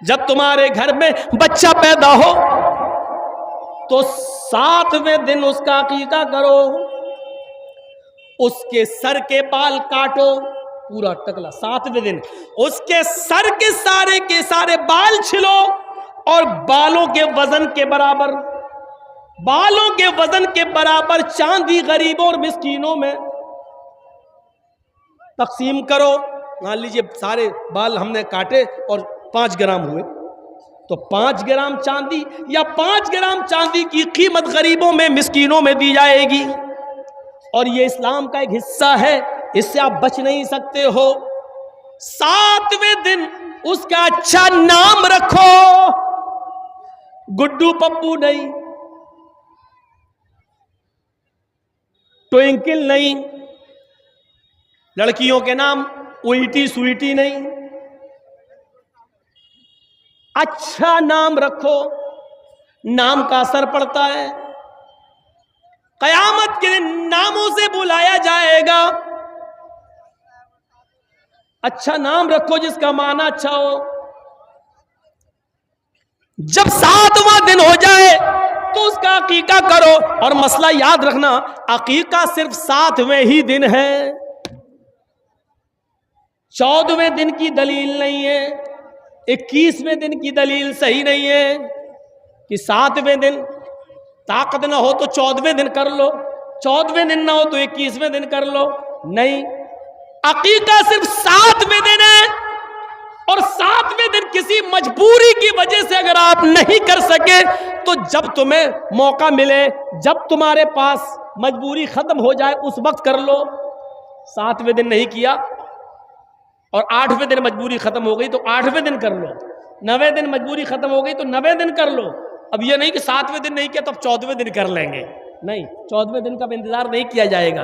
जब तुम्हारे घर में बच्चा पैदा हो तो 7वें दिन उसका अकीका करो, उसके सर के बाल काटो, पूरा टकला। 7वें दिन उसके सर के सारे बाल छिलो और बालों के वजन के बराबर चांदी गरीबों और मिस्कीनों में तकसीम करो। मान लीजिए सारे बाल हमने काटे और 5 ग्राम हुए, तो 5 ग्राम चांदी या 5 ग्राम चांदी की कीमत गरीबों में मिस्कीनों में दी जाएगी। और ये इस्लाम का एक हिस्सा है, इससे आप बच नहीं सकते हो। 7वें दिन उसका अच्छा नाम रखो, गुड्डू पप्पू नहीं, ट्विंकल नहीं, लड़कियों के नाम उईटी सुईटी नहीं, अच्छा नाम रखो। नाम का असर पड़ता है, कयामत के दिन नामों से बुलाया जाएगा। अच्छा नाम रखो जिसका माना अच्छा हो। जब 7वां दिन हो जाए तो उसका अकीका करो। और मसला याद रखना, अकीका सिर्फ 7वें ही दिन है, 14वें दिन की दलील नहीं है, 21वें दिन की दलील सही नहीं है कि 7वें दिन ताकत ना हो तो 14वें दिन कर लो, 14वें दिन ना हो तो 21वें दिन कर लो। नहीं, अकीका सिर्फ 7वें दिन है। और 7वें दिन किसी मजबूरी की वजह से अगर आप नहीं कर सके तो जब तुम्हें मौका मिले, जब तुम्हारे पास मजबूरी खत्म हो जाए उस वक्त कर लो। 7वें दिन नहीं किया और 8वें दिन मजबूरी खत्म हो गई तो 8वें दिन कर लो, 9वें दिन मजबूरी खत्म हो गई तो 9वें दिन कर लो। अब ये नहीं कि 7वें दिन नहीं किया तो अब 14वें दिन कर लेंगे, नहीं, 14वें दिन का इंतजार नहीं किया जाएगा।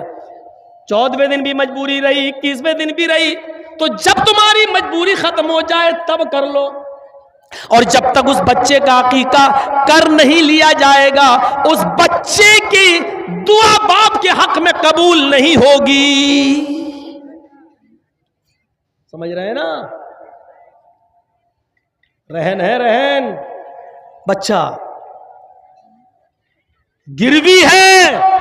14वें दिन भी मजबूरी रही, 21वें दिन भी रही, तो जब तुम्हारी मजबूरी खत्म हो जाए तब कर लो। और जब तक उस बच्चे का अकीका कर नहीं लिया जाएगा उस बच्चे की दुआ बाप के हक में कबूल नहीं होगी। समझ रहे हैं ना? रहन है, रहन, बच्चा गिरवी है,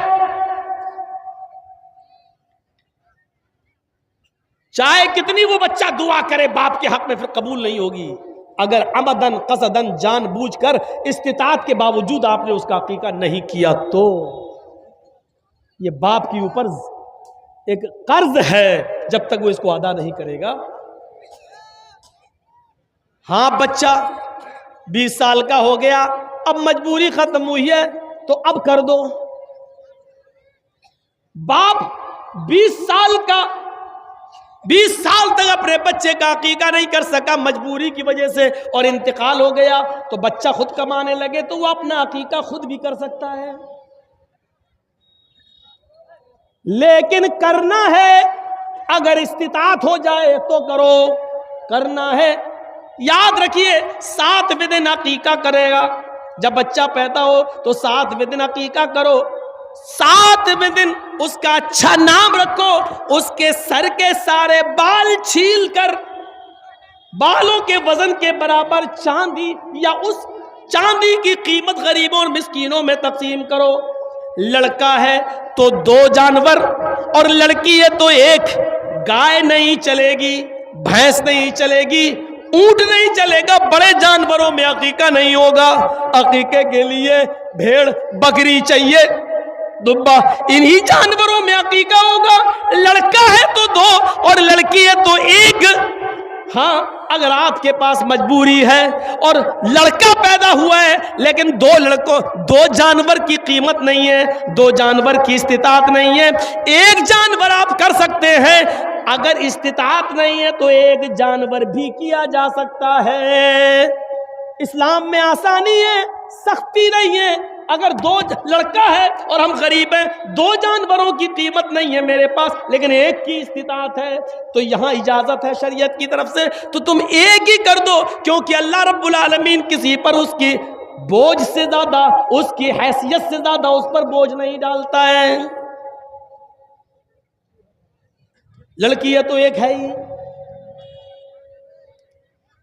चाहे कितनी वो बच्चा दुआ करे बाप के हक में फिर कबूल नहीं होगी। अगर अमदन कसदन जानबूझकर इस्तिताअत के बावजूद आपने उसका अकीका नहीं किया तो ये बाप के ऊपर एक कर्ज है, जब तक वो इसको अदा नहीं करेगा। हाँ, बच्चा 20 साल का हो गया, अब मजबूरी खत्म हुई है तो अब कर दो। बाप 20 साल तक अपने बच्चे का अकीका नहीं कर सका मजबूरी की वजह से और इंतकाल हो गया, तो बच्चा खुद कमाने लगे तो वो अपना अकीका खुद भी कर सकता है। लेकिन करना है, अगर इस्तिताअत हो जाए तो करो, करना है। याद रखिए, 7वें दिन अकीका करेगा। जब बच्चा पैदा हो तो 7वें दिन अकीका करो। 7वें दिन उसका अच्छा नाम रखो, उसके सर के सारे बाल छील कर बालों के वजन के बराबर चांदी या उस चांदी की कीमत गरीबों और मिस्कीनों में तकसीम करो। लड़का है तो 2 जानवर और लड़की है तो 1। गाय नहीं चलेगी, भैंस नहीं चलेगी, ऊंट नहीं चलेगा, बड़े जानवरों में अकीका नहीं होगा। अकीके के लिए भेड़ बकरी चाहिए, दुब्बा, इन्हीं जानवरों में अकीका होगा। लड़का है तो 2 और लड़की है तो 1। हाँ, अगर आपके पास मजबूरी है और लड़का पैदा हुआ है लेकिन 2 जानवर की कीमत नहीं है, 2 जानवर की इस्तिताअत नहीं है, 1 जानवर आप कर सकते हैं। अगर इस्तिताअत नहीं है तो 1 जानवर भी किया जा सकता है। इस्लाम में आसानी है, सख्ती नहीं है। अगर 2 लड़का है और हम गरीब हैं, 2 जानवरों की कीमत नहीं है मेरे पास लेकिन 1 की इस्तिताअत है, तो यहां इजाजत है शरीयत की तरफ से, तो तुम 1 ही कर दो, क्योंकि अल्लाह रब्बुल आलमीन किसी पर उसकी बोझ से ज्यादा, उसकी हैसियत से ज्यादा उस पर बोझ नहीं डालता है। लड़की है तो 1 है ही।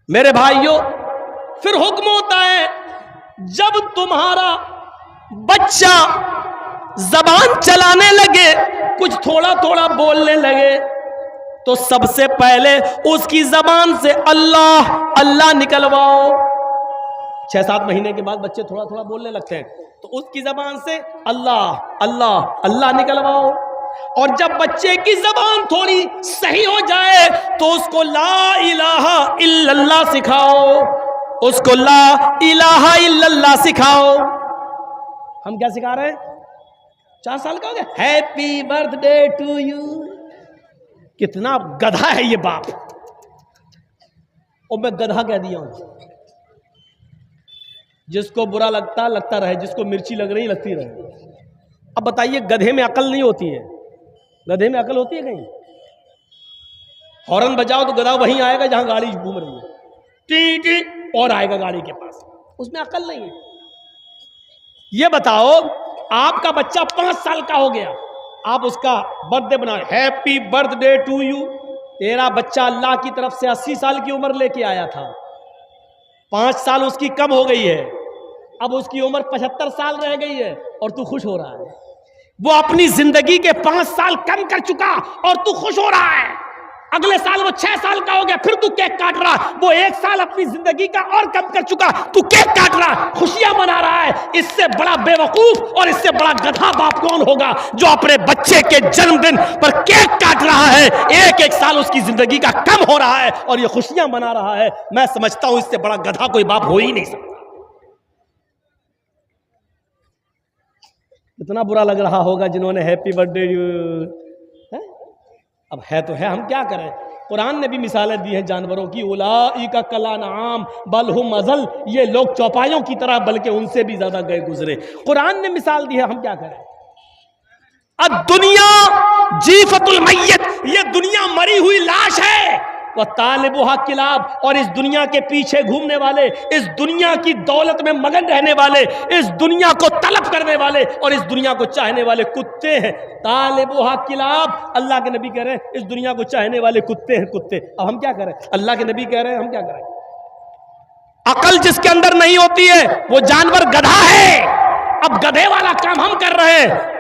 मेरे भाइयों, फिर हुक्म होता है जब तुम्हारा बच्चा जबान चलाने लगे, कुछ थोड़ा थोड़ा बोलने लगे, तो सबसे पहले उसकी जबान से अल्लाह अल्लाह निकलवाओ। 6-7 महीने के बाद बच्चे थोड़ा थोड़ा बोलने लगते हैं, तो उसकी जबान से अल्लाह अल्लाह अल्लाह निकलवाओ। और जब बच्चे की जबान थोड़ी सही हो जाए तो उसको ला इलाहा इल्लल्लाह सिखाओ, उसको ला इलाहा इल्लल्लाह सिखाओ। हम क्या सिखा रहे हैं? 4 साल का हो गया, हैप्पी बर्थडे टू यू। कितना गधा है ये बाप, और मैं गधा कह दिया हूं। जिसको बुरा लगता लगता रहे, जिसको मिर्ची लग रही लगती रहे। अब बताइए, गधे में अकल नहीं होती है? गधे में अकल होती है कहीं? हॉर्न बजाओ तो गधा वहीं आएगा जहां गाड़ी घूम रही है, टी टी और आएगा गाड़ी के पास। उसमें अकल नहीं है। ये बताओ, आपका बच्चा 5 साल का हो गया, आप उसका बर्थडे बनाए, हैप्पी बर्थडे टू यू। तेरा बच्चा अल्लाह की तरफ से 80 साल की उम्र लेके आया था, 5 साल उसकी कम हो गई है, अब उसकी उम्र 75 साल रह गई है और तू खुश हो रहा है। वो अपनी जिंदगी के 5 साल कम कर चुका और तू खुश हो रहा है। अगले साल वो 6 साल का हो गया, फिर तू केक काट रहा। वो 1 साल अपनी जिंदगी का और कम कर चुका, तू केक काट रहा, खुशियां मना रहा है। इससे बड़ा बेवकूफ और इससे बड़ा गधा बाप कौन होगा जो अपने बच्चे के जन्मदिन पर केक काट रहा है? 1-1 साल उसकी जिंदगी का कम हो रहा है और ये खुशियां मना रहा है। मैं समझता हूं इससे बड़ा गधा कोई बाप हो ही नहीं सकता। इतना बुरा लग रहा होगा जिन्होंने हैप्पी बर्थडे है? अब है तो है, हम क्या करें? कुरान ने भी मिसालें दी हैं जानवरों की, उलाइका कलानाम बल हुम अज़ल। ये लोग चौपायों की तरह, बल्कि उनसे भी ज्यादा गए गुजरे। कुरान ने मिसाल दी है, हम क्या करें? अब दुनिया जीफतुल मय्यत, ये दुनिया मरी हुई लाश है। वह तालिबुहा किलाब, और इस दुनिया के पीछे घूमने वाले, इस दुनिया की दौलत में मगन रहने वाले, इस दुनिया को तलब करने वाले और इस दुनिया को चाहने वाले कुत्ते हैं। तालिबुहा किलाब, अल्लाह के नबी कह रहे हैं इस दुनिया को चाहने वाले कुत्ते हैं, कुत्ते। अब हम क्या करें? अल्लाह के नबी कह रहे हैं, हम क्या करें? अकल जिसके अंदर नहीं होती है वो जानवर गधा है। अब गधे वाला काम हम कर रहे हैं।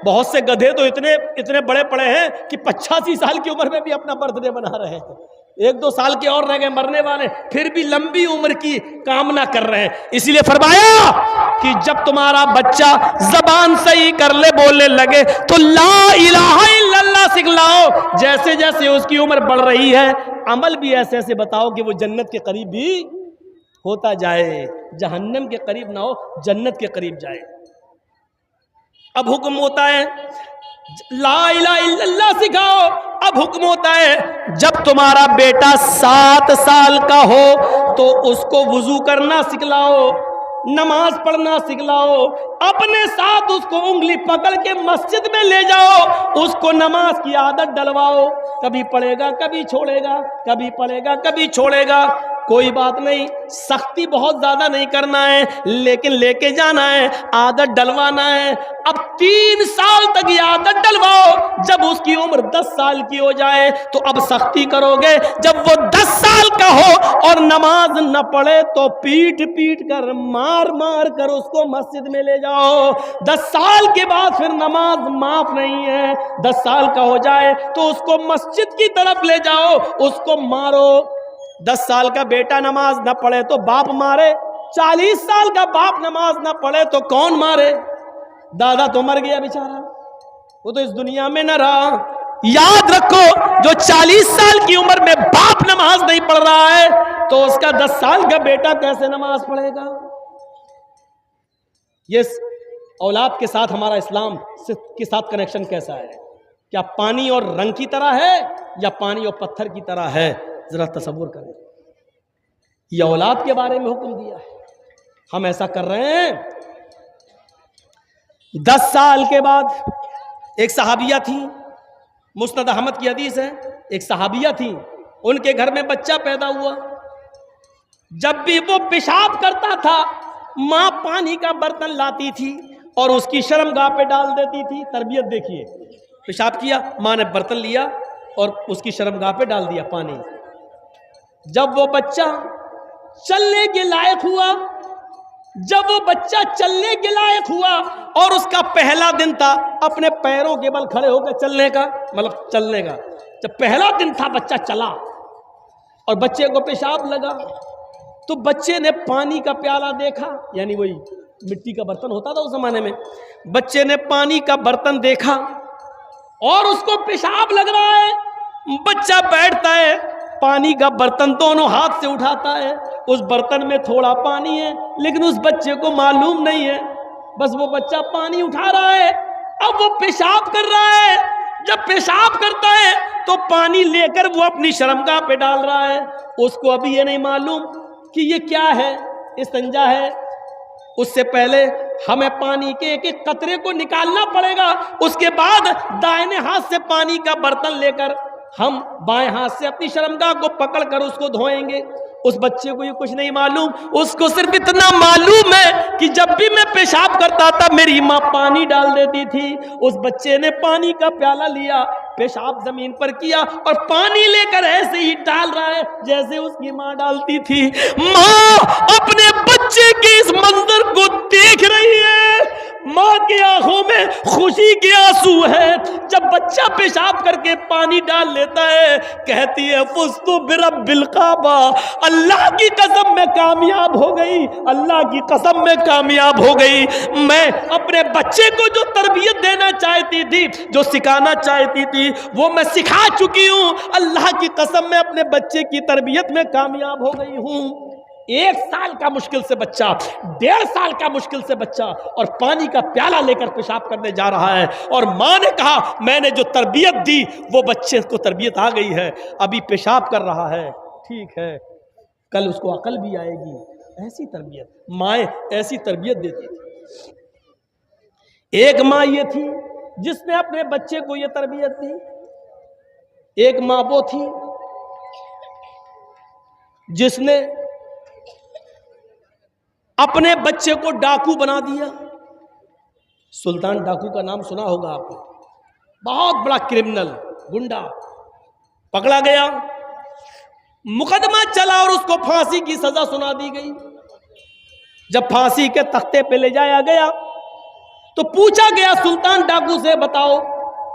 बहुत से गधे तो इतने बड़े पड़े हैं कि 85 साल की उम्र में भी अपना बर्थडे बना रहे हैं। 1-2 साल के और रह गए मरने वाले, फिर भी लंबी उम्र की कामना कर रहे हैं। इसीलिए फरमाया कि जब तुम्हारा बच्चा जबान सही कर ले, बोलने लगे, तो ला इलाहा इल्लल्लाह सिखलाओ। जैसे जैसे उसकी उम्र बढ़ रही है, अमल भी ऐसे ऐसे बताओ कि वो जन्नत के करीब भी होता जाए, जहन्नम के करीब ना हो, जन्नत के करीब जाए। अब हुक्म होता है ला इलाहा इल्लल्लाह सिखाओ। अब हुक्म होता है जब तुम्हारा बेटा 7 साल का हो तो उसको वुजू करना सिखलाओ, नमाज पढ़ना सिखलाओ। अपने साथ उसको उंगली पकड़ के मस्जिद में ले जाओ, उसको नमाज की आदत डलवाओ। कभी पढ़ेगा कभी छोड़ेगा, कभी पढ़ेगा कभी छोड़ेगा, कोई बात नहीं, सख्ती बहुत ज्यादा नहीं करना है, लेकिन लेके जाना है, आदत डलवाना है। अब 3 साल तक ये आदत डलवाओ। जब उसकी उम्र 10 साल की हो जाए तो अब सख्ती करोगे। जब वो 10 साल का हो और नमाज न पढ़े तो पीट पीट कर, मार मार कर उसको मस्जिद में ले जाओ। 10 साल के बाद फिर नमाज माफ नहीं है। 10 साल का हो जाए तो उसको मस्जिद की तरफ ले जाओ, उसको मारो। 10 साल का बेटा नमाज न पढ़े तो बाप मारे, 40 साल का बाप नमाज न पढ़े तो कौन मारे? दादा तो मर गया बेचारा, वो तो इस दुनिया में न रहा। याद रखो, जो 40 साल की उम्र में बाप नमाज नहीं पढ़ रहा है तो उसका 10 साल का बेटा कैसे नमाज पढ़ेगा? ये औलाद के साथ हमारा इस्लाम के साथ कनेक्शन कैसा है? क्या पानी और रंग की तरह है या पानी और पत्थर की तरह है? जरा तसव्वुर करें। ये औलाद के बारे में हुक्म दिया है, हम ऐसा कर रहे हैं। 10 साल के बाद एक सहाबिया थी, मुस्नद अहमद की हदीस है, एक सहाबिया थी, उनके घर में बच्चा पैदा हुआ। जब भी वो पेशाब करता था, माँ पानी का बर्तन लाती थी और उसकी शर्मगाह पे डाल देती थी। तरबियत देखिए, पेशाब किया, माँ ने बर्तन लिया और उसकी शर्मगाह पे डाल दिया पानी। जब वो बच्चा चलने के लायक हुआ। जब वो बच्चा चलने के लायक हुआ और उसका पहला दिन था अपने पैरों के बल खड़े होकर चलने का, मतलब चलने का, जब पहला दिन था बच्चा चला और बच्चे को पेशाब लगा, तो बच्चे ने पानी का प्याला देखा, यानी वही मिट्टी का बर्तन होता था उस जमाने में, बच्चे ने पानी का बर्तन देखा और उसको पेशाब लग रहा है। बच्चा बैठता है, पानी का बर्तन दोनों हाथ से उठाता है, उस बर्तन में थोड़ा पानी है लेकिन उस बच्चे को मालूम नहीं है, बस वो बच्चा पानी उठा रहा है। अब वो पेशाब कर रहा है, जब पेशाब करता है तो पानी लेकर वो अपनी शर्मगाह पे डाल रहा है। उसको अभी ये नहीं मालूम कि ये क्या है, इस्तिंजा है। उससे पहले हमें पानी के एक एक कतरे को निकालना पड़ेगा, उसके बाद दाहिने हाथ से पानी का बर्तन लेकर हम बाएं हाथ से अपनी शर्मगाह को पकड़कर उसको धोएंगे। उस बच्चे को ये कुछ नहीं मालूम, उसको सिर्फ इतना मालूम है कि जब भी मैं पेशाब करता था मेरी माँ पानी डाल देती थी। उस बच्चे ने पानी का प्याला लिया, पेशाब जमीन पर किया और पानी लेकर ऐसे ही डाल रहा है जैसे उसकी माँ डालती थी। माँ अपने बच्चे के इस मंजर को देख रही है, माँ की आंखों में खुशी के आंसू है। जब बच्चा पेशाब करके पानी डाल लेता है कहती है फुस्तु बिरब्बिल काबा, अल्लाह की कसम में कामयाब हो गई, अल्लाह की कसम में कामयाब हो गई। मैं अपने बच्चे को जो तरबियत देना चाहती थी, जो सिखाना चाहती थी, वो मैं सिखा चुकी हूँ। अल्लाह की कसम में अपने बच्चे की तरबियत में कामयाब हो गई हूँ। 1 साल का मुश्किल से बच्चा, 1.5 साल का मुश्किल से बच्चा और पानी का प्याला लेकर पेशाब करने जा रहा है और माँ ने कहा मैंने जो तरबियत दी वो बच्चे को तरबियत आ गई है, अभी पेशाब कर रहा है, ठीक है, कल उसको अकल भी आएगी। ऐसी तरबियत माएँ ऐसी तरबियत देती थी। एक माँ ये थी जिसने अपने बच्चे को ये तरबियत दी, एक माँ वो थी जिसने अपने बच्चे को डाकू बना दिया। सुल्तान डाकू का नाम सुना होगा आपने, बहुत बड़ा क्रिमिनल गुंडा पकड़ा गया, मुकदमा चला और उसको फांसी की सजा सुना दी गई। जब फांसी के तख्ते पे ले जाया गया तो पूछा गया सुल्तान डाकू से, बताओ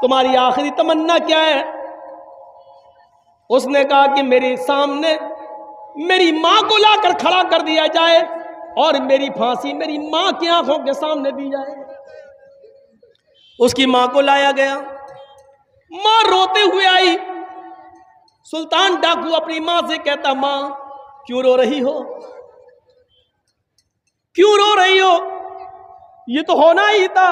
तुम्हारी आखिरी तमन्ना क्या है? उसने कहा कि मेरे सामने मेरी मां को लाकर खड़ा कर दिया जाए और मेरी फांसी मेरी मां की आंखों के सामने दी जाए। उसकी मां को लाया गया, मां रोते हुए आई। सुल्तान डाकू अपनी मां से कहता, मां क्यों रो रही हो, क्यों रो रही हो, ये तो होना ही था।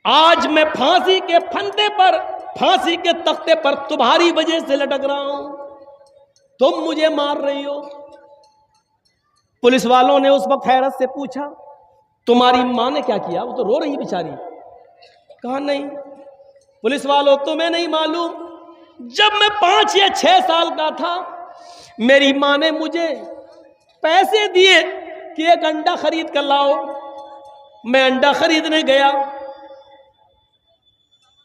आज मैं फांसी के फंदे पर, फांसी के तख्ते पर तुम्हारी वजह से लटक रहा हूं, तुम मुझे मार रही हो। पुलिस वालों ने उस वक्त हैरत से पूछा, तुम्हारी मां ने क्या किया? वो तो रो रही बेचारी। कहा नहीं पुलिस वालों तुम्हें नहीं मालूम, जब मैं 5 या 6 साल का था मेरी मां ने मुझे पैसे दिए कि एक अंडा खरीद कर लाओ। मैं अंडा खरीदने गया,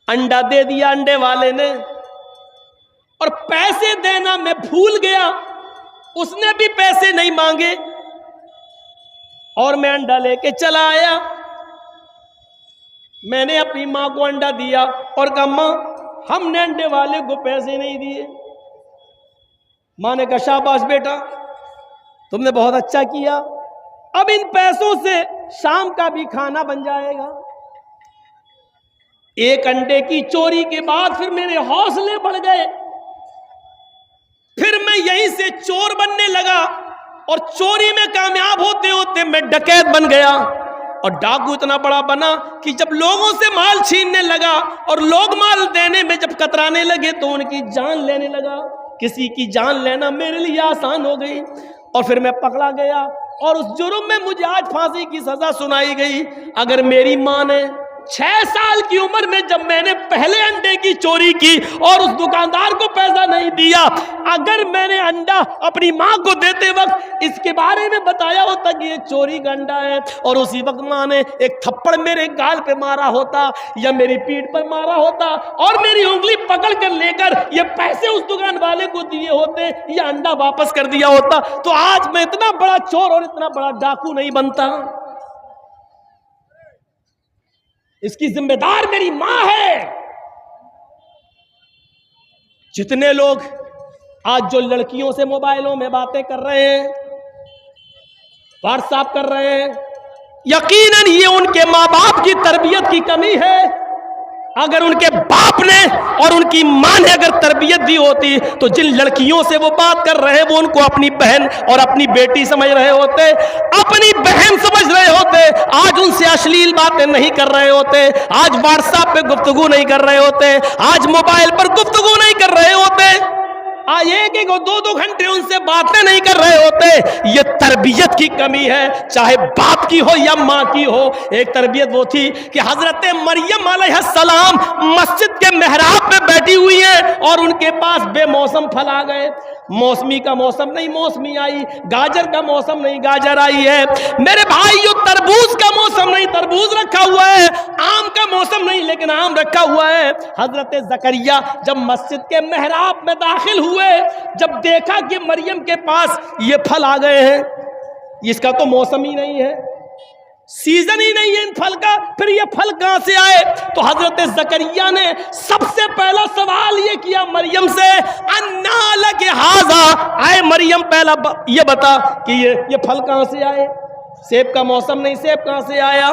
अंडा दे दिया अंडे वाले ने और पैसे देना मैं भूल गया, उसने भी पैसे नहीं मांगे और मैं अंडा लेके चला आया। मैंने अपनी मां को अंडा दिया और कहा, मां हमने अंडे वाले को पैसे नहीं दिए। मां ने कहा, शाबाश बेटा तुमने बहुत अच्छा किया, अब इन पैसों से शाम का भी खाना बन जाएगा। एक अंडे की चोरी के बाद फिर मेरे हौसले बढ़ गए, फिर मैं यहीं से चोर बनने लगा और चोरी में कामयाब होते होते मैं डकैत बन गया और डाकू इतना बड़ा बना कि जब लोगों से माल छीनने लगा और लोग माल देने में जब कतराने लगे तो उनकी जान लेने लगा। किसी की जान लेना मेरे लिए आसान हो गई और फिर मैं पकड़ा गया और उस जुर्म में मुझे आज फांसी की सजा सुनाई गई। अगर मेरी मां ने 6 साल की उम्र में जब मैंने पहले अंडे की चोरी की और उस दुकानदार को पैसा नहीं दिया, अगर मैंने अंडा अपनी माँ को देते वक्त इसके बारे में बताया होता कि ये चोरी का अंडा है, और उसी वक्त माँ ने एक थप्पड़ मेरे गाल पे मारा होता या मेरी पीठ पर मारा होता और मेरी उंगली पकड़ कर लेकर ये पैसे उस दुकान वाले को दिए होते या अंडा वापस कर दिया होता, तो आज मैं इतना बड़ा चोर और इतना बड़ा डाकू नहीं बनता। इसकी जिम्मेदार मेरी मां है। जितने लोग आज जो लड़कियों से मोबाइलों में बातें कर रहे हैं, व्हाट्सएप कर रहे हैं, यकीनन ये उनके माँ बाप की तरबियत की कमी है। अगर उनके बाप ने और उनकी मां ने अगर तरबियत दी होती तो जिन लड़कियों से वो बात कर रहे हैं वो उनको अपनी बहन और अपनी बेटी समझ रहे होते, अपनी बहन समझ रहे होते, आज उनसे अश्लील बातें नहीं कर रहे होते, आज व्हाट्सएप पे गुफ्तगू नहीं कर रहे होते, आज मोबाइल पर गुफ्तगू नहीं कर रहे होते, आज एक एक 2-2 घंटे उनसे बातें नहीं कर रहे होते। ये तरबियत की कमी है, चाहे बाप की हो या माँ की हो। एक तरबियत वो थी कि हजरत मरियम अलैहिस्सलाम मस्जिद के मेहराब में बैठी हुई हैं और उनके पास बेमौसम फल आ गए। मौसमी का मौसम नहीं मौसमी आई, गाजर का मौसम नहीं गाजर आई है, मेरे भाइयों तरबूज का मौसम नहीं तरबूज रखा हुआ है, आम का मौसम नहीं लेकिन आम रखा हुआ है। हजरत जकरिया जब मस्जिद के मेहराब में दाखिल हुए, जब देखा कि मरियम के पास ये फल आ गए हैं, इसका तो मौसम ही नहीं है, सीजन ही नहीं है इन फल का, फिर ये फल कहां से आए? तो हजरत जकरिया ने सबसे पहला सवाल ये किया मरियम से, अन्ना लके हाजा, आए मरियम पहला ये बता कि ये फल कहां से आए? सेब का मौसम नहीं सेब कहां से आया,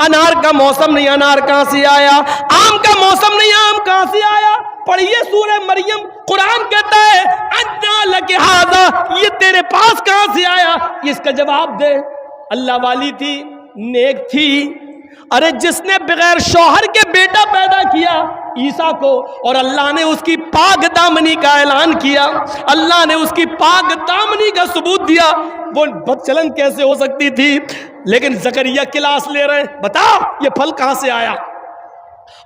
अनार का मौसम नहीं अनार कहां से आया, आम का मौसम नहीं आम कहां से आया? पढ़िए सूरह मरियम, कुरान कहता है अन्ना लके हाजा, ये तेरे पास कहां से आया? इसका जवाब दे। अल्लाह वाली थी, नेक थी, अरे जिसने बगैर शौहर के बेटा पैदा किया ईसा को, और अल्लाह ने उसकी पाक दामनी का ऐलान किया, अल्लाह ने उसकी पाक दामनी का सबूत दिया, वो बदचलन कैसे हो सकती थी? लेकिन जकरिया क्लास ले रहे हैं, बता ये फल कहां से आया?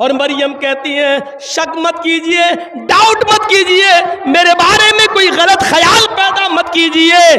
और मरियम कहती है शक मत कीजिए, डाउट मत कीजिए, मेरे बारे में कोई गलत ख्याल पैदा मत कीजिए।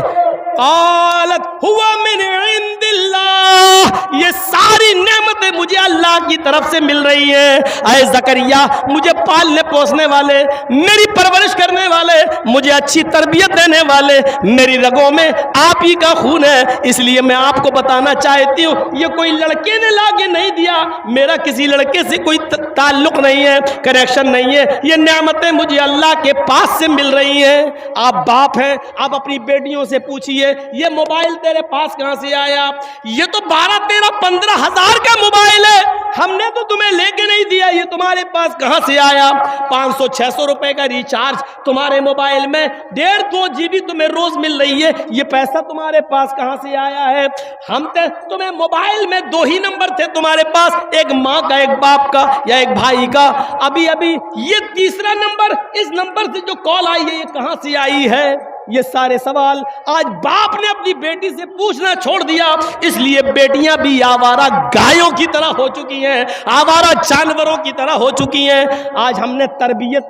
क़ालत हुवा मिन इंदिल्लाह, ये सारी नेमतें मुझे अल्लाह की तरफ से मिल रही हैं। ऐ ज़करिया, मुझे पालने पोसने वाले, मेरी परवरिश करने वाले, मुझे अच्छी तरबियत देने वाले, मेरी रगों में आप ही का खून है, इसलिए मैं आपको बताना चाहती हूँ ये कोई लड़के ने ला के नहीं दिया, मेरा किसी लड़के से कोई ताल्लुक नहीं है, कनेक्शन नहीं है, ये नेमतें मुझे अल्लाह के पास से मिल रही हैं। आप बाप हैं, आप अपनी बेटियों से पूछिए ये मोबाइल तेरे पास कहां से आया? ये तो 12-13-15 हजार का मोबाइल है, हमने तो तुम्हें लेके नहीं दिया, ये तुम्हारे पास कहां से आया? 500-600 रुपए का रिचार्ज तुम्हारे मोबाइल में, 1.5-2 GB तुम्हें रोज मिल रही है, ये पैसा तुम्हारे पास कहां से आया है? हम तो तुम्हें मोबाइल में 2 ही नंबर थे तुम्हारे पास, एक माँ का, एक बाप का या एक भाई का, अभी अभी ये तीसरा नंबर, इस नंबर से जो कॉल आई है ये कहां से आई है? ये सारे सवाल आज बाप ने अपनी बेटी से पूछना छोड़ दिया, इसलिए बेटियां भी आवारा गायों की तरह हो चुकी हैं, आवारा जानवरों की तरह हो चुकी हैं। आज हमने तरबियत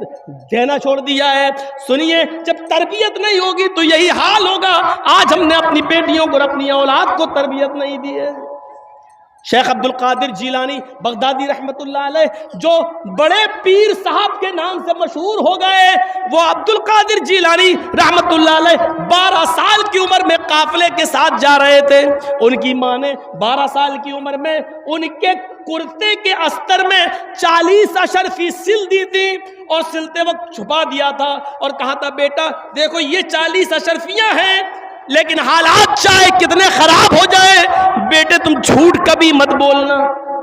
देना छोड़ दिया है। सुनिए, जब तरबियत नहीं होगी तो यही हाल होगा। आज हमने अपनी बेटियों को और अपनी औलाद को तरबियत नहीं दी है। शेख अब्दुल कादिर जिलानी बगदादी रहमतुल्लाह अलैह, जो बड़े पीर साहब के नाम से मशहूर हो गए, वो अब्दुल कादिर जिलानी रहमतुल्लाह अलैह 12 साल की उम्र में काफिले के साथ जा रहे थे। उनकी माँ ने 12 साल की उम्र में उनके कुर्ते के अस्तर में 40 अशरफी सिल दी थी और सिलते वक्त छुपा दिया था और कहा था बेटा देखो ये 40 अशरफियां हैं, लेकिन हालात चाहे कितने खराब हो जाए, बेटे तुम झूठ कभी मत बोलना,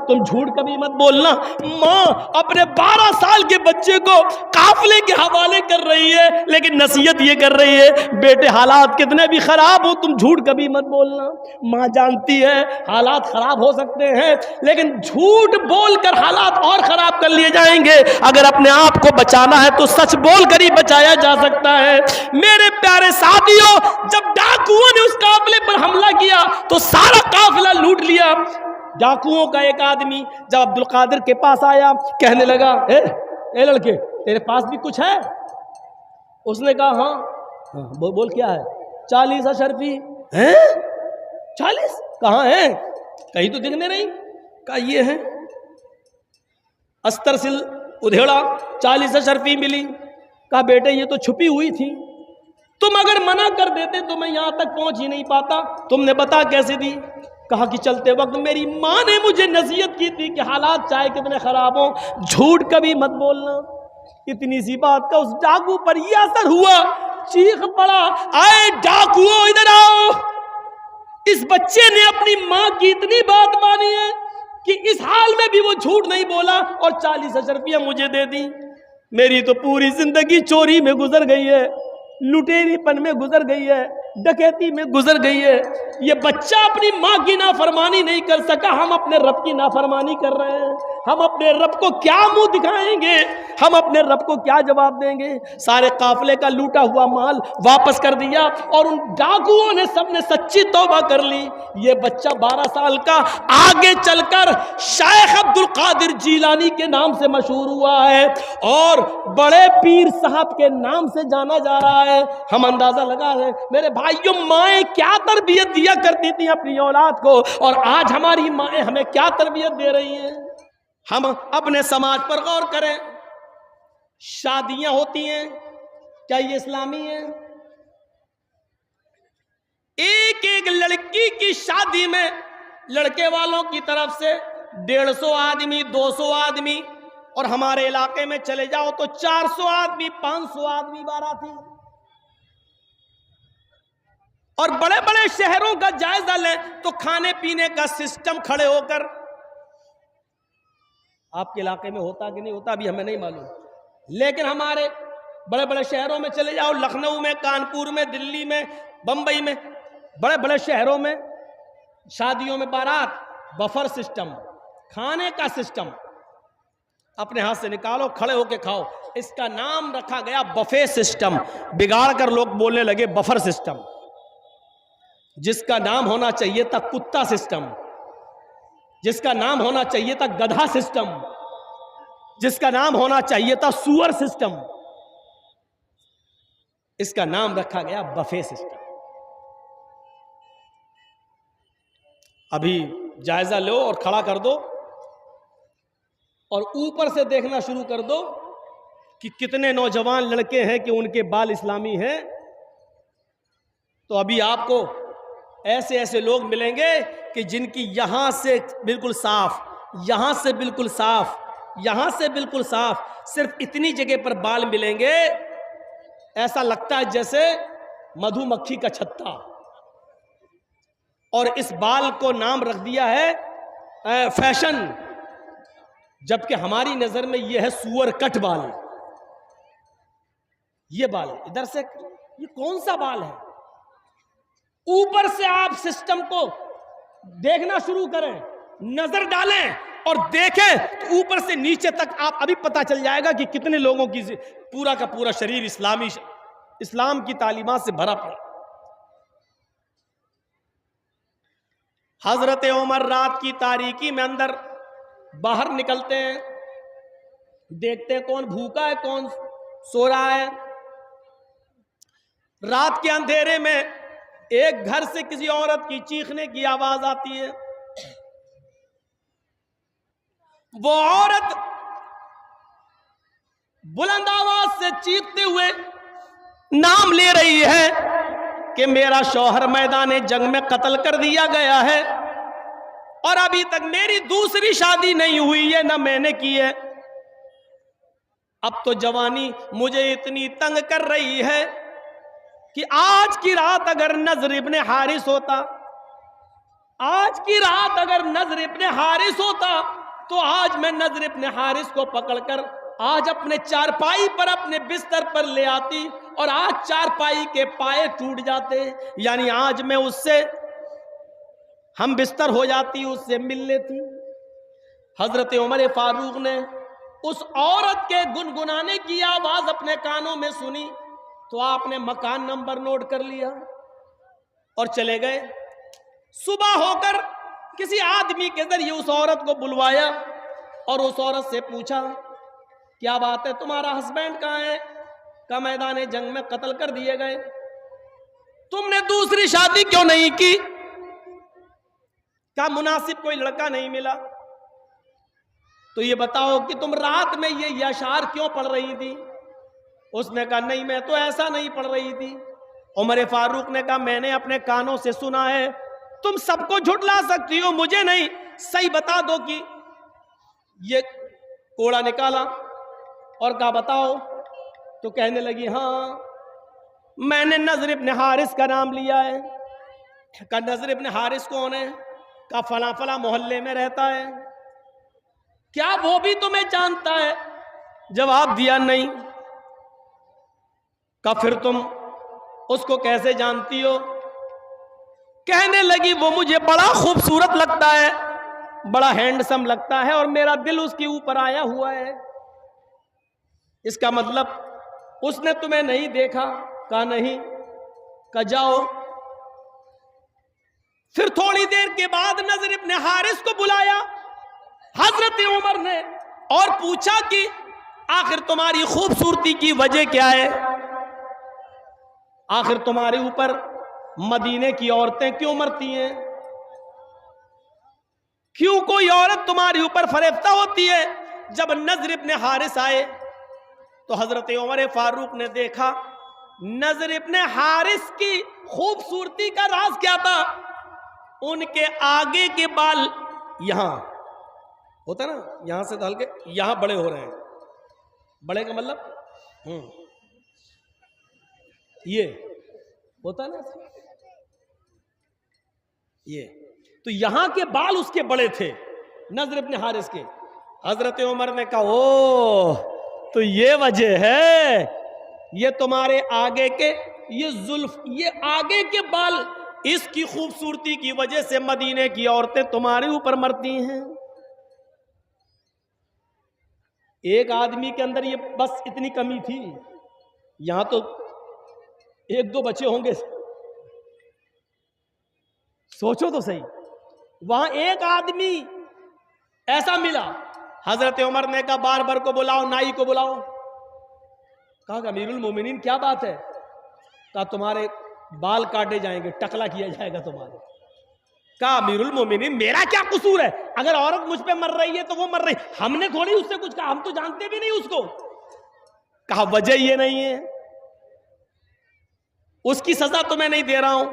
तुम झूठ कभी मत बोलना। माँ अपने 12 साल के बच्चे को काफिले के हवाले कर रही है, लेकिन नसीहत ये कर रही है बेटे हालात कितने भी खराब हो तुम झूठ कभी मत बोलना। माँ जानती है हालात खराब हो सकते हैं, लेकिन झूठ बोलकर हालात और खराब कर लिए जाएंगे। अगर अपने आप को बचाना है तो सच बोलकर ही बचाया जा सकता है। मेरे प्यारे साथियों, जब डाकुओं ने उस काफिले पर हमला किया तो सारा काफिला लूट लिया। डाकुओं का एक आदमी जब अब्दुल कादिर के पास आया, कहने लगा, ए लड़के, तेरे पास भी कुछ है? उसने कहा हाँ। बोल क्या है? 40 अशरफी हैं। 40 कहाँ है? कहीं तो दिखने नहीं। कहा ये है। अस्तर सिल उधेड़ा, 40 अशरफी मिली। कहा बेटे ये तो छुपी हुई थी, तुम अगर मना कर देते तो मैं यहां तक पहुंच ही नहीं पाता। तुमने बता कैसे दी? कहा कि चलते वक्त मेरी माँ ने मुझे नसीहत की थी कि हालात चाहे कितने खराब हो, झूठ कभी मत बोलना। इतनी सी बात का उस डाकू पर यह असर हुआ, चीख पड़ा, आए डाकुओ इधर आओ। इस बच्चे ने अपनी माँ की इतनी बात मानी है कि इस हाल में भी वो झूठ नहीं बोला और 40 अशरफियां मुझे दे दी। मेरी तो पूरी जिंदगी चोरी में गुजर गई है, लुटेरीपन में गुजर गई है, डकैती में गुजर गई है। ये बच्चा अपनी माँ की नाफरमानी नहीं कर सका, हम अपने रब की नाफरमानी कर रहे हैं। हम अपने रब को क्या मुंह दिखाएंगे? हम अपने रब को क्या जवाब देंगे? सारे काफिले का लूटा हुआ माल वापस कर दिया और उन डाकुओं ने सबने सच्ची तौबा कर ली। ये बच्चा 12 साल का आगे चलकर शेख अब्दुल कादिर जीलानी के नाम से मशहूर हुआ है और बड़े पीर साहब के नाम से जाना जा रहा है। हम अंदाजा लगा रहे मेरे भाइयों, माएँ क्या तरबियत दिया करती थी अपनी औलाद को और आज हमारी माएँ हमें क्या तरबियत दे रही हैं। हम अपने समाज पर गौर करें। शादियां होती हैं, क्या ये इस्लामी है? एक एक लड़की की शादी में लड़के वालों की तरफ से 150 आदमी, 200 आदमी, और हमारे इलाके में चले जाओ तो 400 आदमी, 500 आदमी बाराती। और बड़े बड़े शहरों का जायजा लें तो खाने पीने का सिस्टम खड़े होकर, आपके इलाके में होता कि नहीं होता अभी हमें नहीं मालूम, लेकिन हमारे बड़े बड़े शहरों में चले जाओ, लखनऊ में, कानपुर में, दिल्ली में, बंबई में, बड़े बड़े शहरों में शादियों में बारात, बफर सिस्टम, खाने का सिस्टम, अपने हाथ से निकालो, खड़े होके खाओ। इसका नाम रखा गया बफे सिस्टम। बिगाड़ कर लोग बोलने लगे बफर सिस्टम, जिसका नाम होना चाहिए था कुत्ता सिस्टम, जिसका नाम होना चाहिए था गधा सिस्टम, जिसका नाम होना चाहिए था सुअर सिस्टम। इसका नाम रखा गया बफे सिस्टम। अभी जायजा लो और खड़ा कर दो और ऊपर से देखना शुरू कर दो कि कितने नौजवान लड़के हैं कि उनके बाल इस्लामी हैं। तो अभी आपको ऐसे ऐसे लोग मिलेंगे कि जिनकी यहां से बिल्कुल साफ, यहां से बिल्कुल साफ, यहां से बिल्कुल साफ, सिर्फ इतनी जगह पर बाल मिलेंगे, ऐसा लगता है जैसे मधुमक्खी का छत्ता। और इस बाल को नाम रख दिया है फैशन, जबकि हमारी नजर में यह है सुअर कट बाल। ये बाल इधर से, ये कौन सा बाल है? ऊपर से आप सिस्टम को देखना शुरू करें, नजर डालें और देखें तो ऊपर से नीचे तक आप अभी पता चल जाएगा कि कितने लोगों की पूरा का पूरा शरीर इस्लाम की तालीमात से भरा पड़ा। हजरत उमर रात की तारीकी में अंदर बाहर निकलते हैं, देखते हैं कौन भूखा है, कौन सो रहा है। रात के अंधेरे में एक घर से किसी औरत की चीखने की आवाज आती है। वो औरत बुलंद आवाज से चीखते हुए नाम ले रही है कि मेरा शौहर मैदान जंग में कत्ल कर दिया गया है और अभी तक मेरी दूसरी शादी नहीं हुई है, ना मैंने की है। अब तो जवानी मुझे इतनी तंग कर रही है कि आज की रात अगर नजर इब्ने हारिस होता, आज की रात अगर नजर इब्ने हारिस होता तो आज मैं नजर इब्ने हारिस को पकड़कर आज अपने चारपाई पर, अपने बिस्तर पर ले आती और आज चारपाई के पाए टूट जाते, यानी आज मैं उससे हम बिस्तर हो जाती, उससे मिल लेती। हजरत उमर फारूक ने उस औरत के गुनगुनाने की आवाज अपने कानों में सुनी तो आपने मकान नंबर नोट कर लिया और चले गए। सुबह होकर किसी आदमी के जरिए उस औरत को बुलवाया और उस औरत से पूछा, क्या बात है, तुम्हारा हस्बैंड कहाँ है? का मैदान जंग में कत्ल कर दिए गए। तुमने दूसरी शादी क्यों नहीं की? क्या मुनासिब कोई लड़का नहीं मिला? तो ये बताओ कि तुम रात में ये अशआर क्यों पढ़ रही थी? उसने कहा, नहीं मैं तो ऐसा नहीं पढ़ रही थी। उमर फारूक ने कहा, मैंने अपने कानों से सुना है। तुम सबको झुठला सकती हो, मुझे नहीं। सही बता दो कि ये कोड़ा निकाला और कहा बताओ। तो कहने लगी, हाँ मैंने नजर इब्न हारिस का नाम लिया है। कहा नजर इब्न हारिस कौन है? कहा फला फला मोहल्ले में रहता है। क्या वो भी तुम्हें जानता है? जवाब दिया नहीं। कहा फिर तुम उसको कैसे जानती हो? कहने लगी, वो मुझे बड़ा खूबसूरत लगता है, बड़ा हैंडसम लगता है और मेरा दिल उसके ऊपर आया हुआ है। इसका मतलब उसने तुम्हें नहीं देखा? कहा नहीं। कहा जाओ। फिर थोड़ी देर के बाद नजर इब्न हारिस को बुलाया हजरत उमर ने और पूछा कि आखिर तुम्हारी खूबसूरती की वजह क्या है? आखिर तुम्हारे ऊपर मदीने की औरतें क्यों मरती हैं? क्यों कोई औरत तुम्हारे ऊपर फरेफ्ता होती है? जब नजर इब्न हारिस आए तो हजरत उमर फारूक ने देखा नजर इब्न हारिस की खूबसूरती का राज क्या था? उनके आगे के बाल यहां होता ना, यहां से डाल के यहां बड़े हो रहे हैं। बड़े का मतलब ये होता ना, ये तो यहां के बाल उसके बड़े थे नजर इब्न हारिस के। हजरत उमर ने कहा, ओ तो ये वजह है, ये तुम्हारे आगे के ये जुल्फ, ये आगे के बाल, इसकी खूबसूरती की वजह से मदीने की औरतें तुम्हारे ऊपर मरती हैं। एक आदमी के अंदर ये बस इतनी कमी थी, यहां तो एक दो बच्चे होंगे। सोचो तो सही, वहां एक आदमी ऐसा मिला। हजरत उमर ने कहा बार बार को बुलाओ, नाई को बुलाओ। कहा अमीरुल मोमिनीन क्या बात है? कहा तुम्हारे बाल काटे जाएंगे, टकला किया जाएगा तुम्हारे। कहा अमीरुल मोमिनीन मेरा क्या कसूर है? अगर औरत मुझ पे मर रही है तो वो मर रही, हमने थोड़ी उससे कुछ कहा, हम तो जानते भी नहीं उसको। कहा वजह ये नहीं है, उसकी सजा तो मैं नहीं दे रहा हूं,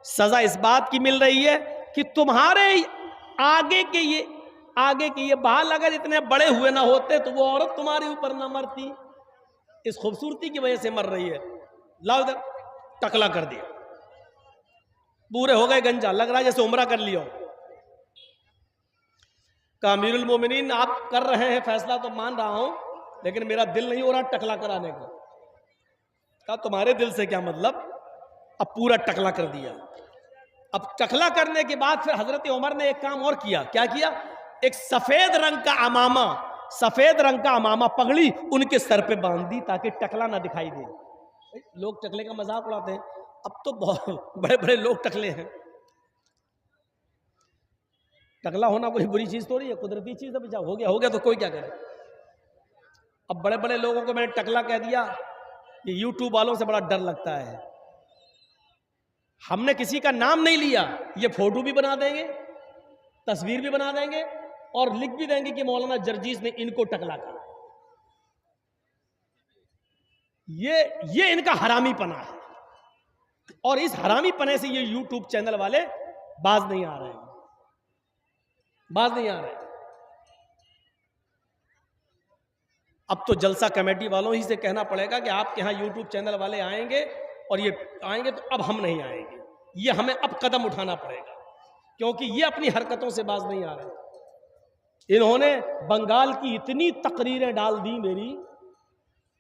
सजा इस बात की मिल रही है कि तुम्हारे आगे के ये बाल अगर इतने बड़े हुए ना होते तो वो औरत तुम्हारे ऊपर ना मरती। इस खूबसूरती की वजह से मर रही है। लाओ इधर, टकला कर दिया, पूरे हो गए गंजा, लग रहा है जैसे उम्रा कर लिया। कहा अमीरुल मोमिनीन आप कर रहे हैं फैसला तो मान रहा हूं, लेकिन मेरा दिल नहीं हो रहा टकला कराने का। कहा तुम्हारे दिल से क्या मतलब? अब पूरा टकला कर दिया। अब टकला करने के बाद फिर हजरत उमर ने एक काम और किया। क्या किया? एक सफेद रंग का अमामा पगड़ी उनके सर पे बांध दी ताकि टकला ना दिखाई दे। लोग टकले का मजाक उड़ाते हैं, अब तो बहुत बड़े बड़े लोग टकले हैं। टकला होना कोई बुरी चीज थोड़ी है, कुदरती चीज है। हो गया तो कोई क्या करे। अब बड़े बड़े लोगों को मैंने टकला कह दिया, ये यूट्यूब वालों से बड़ा डर लगता है। हमने किसी का नाम नहीं लिया, ये फोटो भी बना देंगे, तस्वीर भी बना देंगे और लिख भी देंगे कि मौलाना जर्जीस ने इनको टकला कहा। ये इनका हरामीपना है और इस हरामीपने से ये यूट्यूब चैनल वाले बाज नहीं आ रहे हैं। अब तो जलसा कमेटी वालों ही से कहना पड़ेगा कि आपके यहां यूट्यूब चैनल वाले आएंगे और ये आएंगे तो अब हम नहीं आएंगे। ये हमें अब कदम उठाना पड़ेगा क्योंकि ये अपनी हरकतों से बाज नहीं आ रहे। इन्होंने बंगाल की इतनी तकरीरें डाल दी, मेरी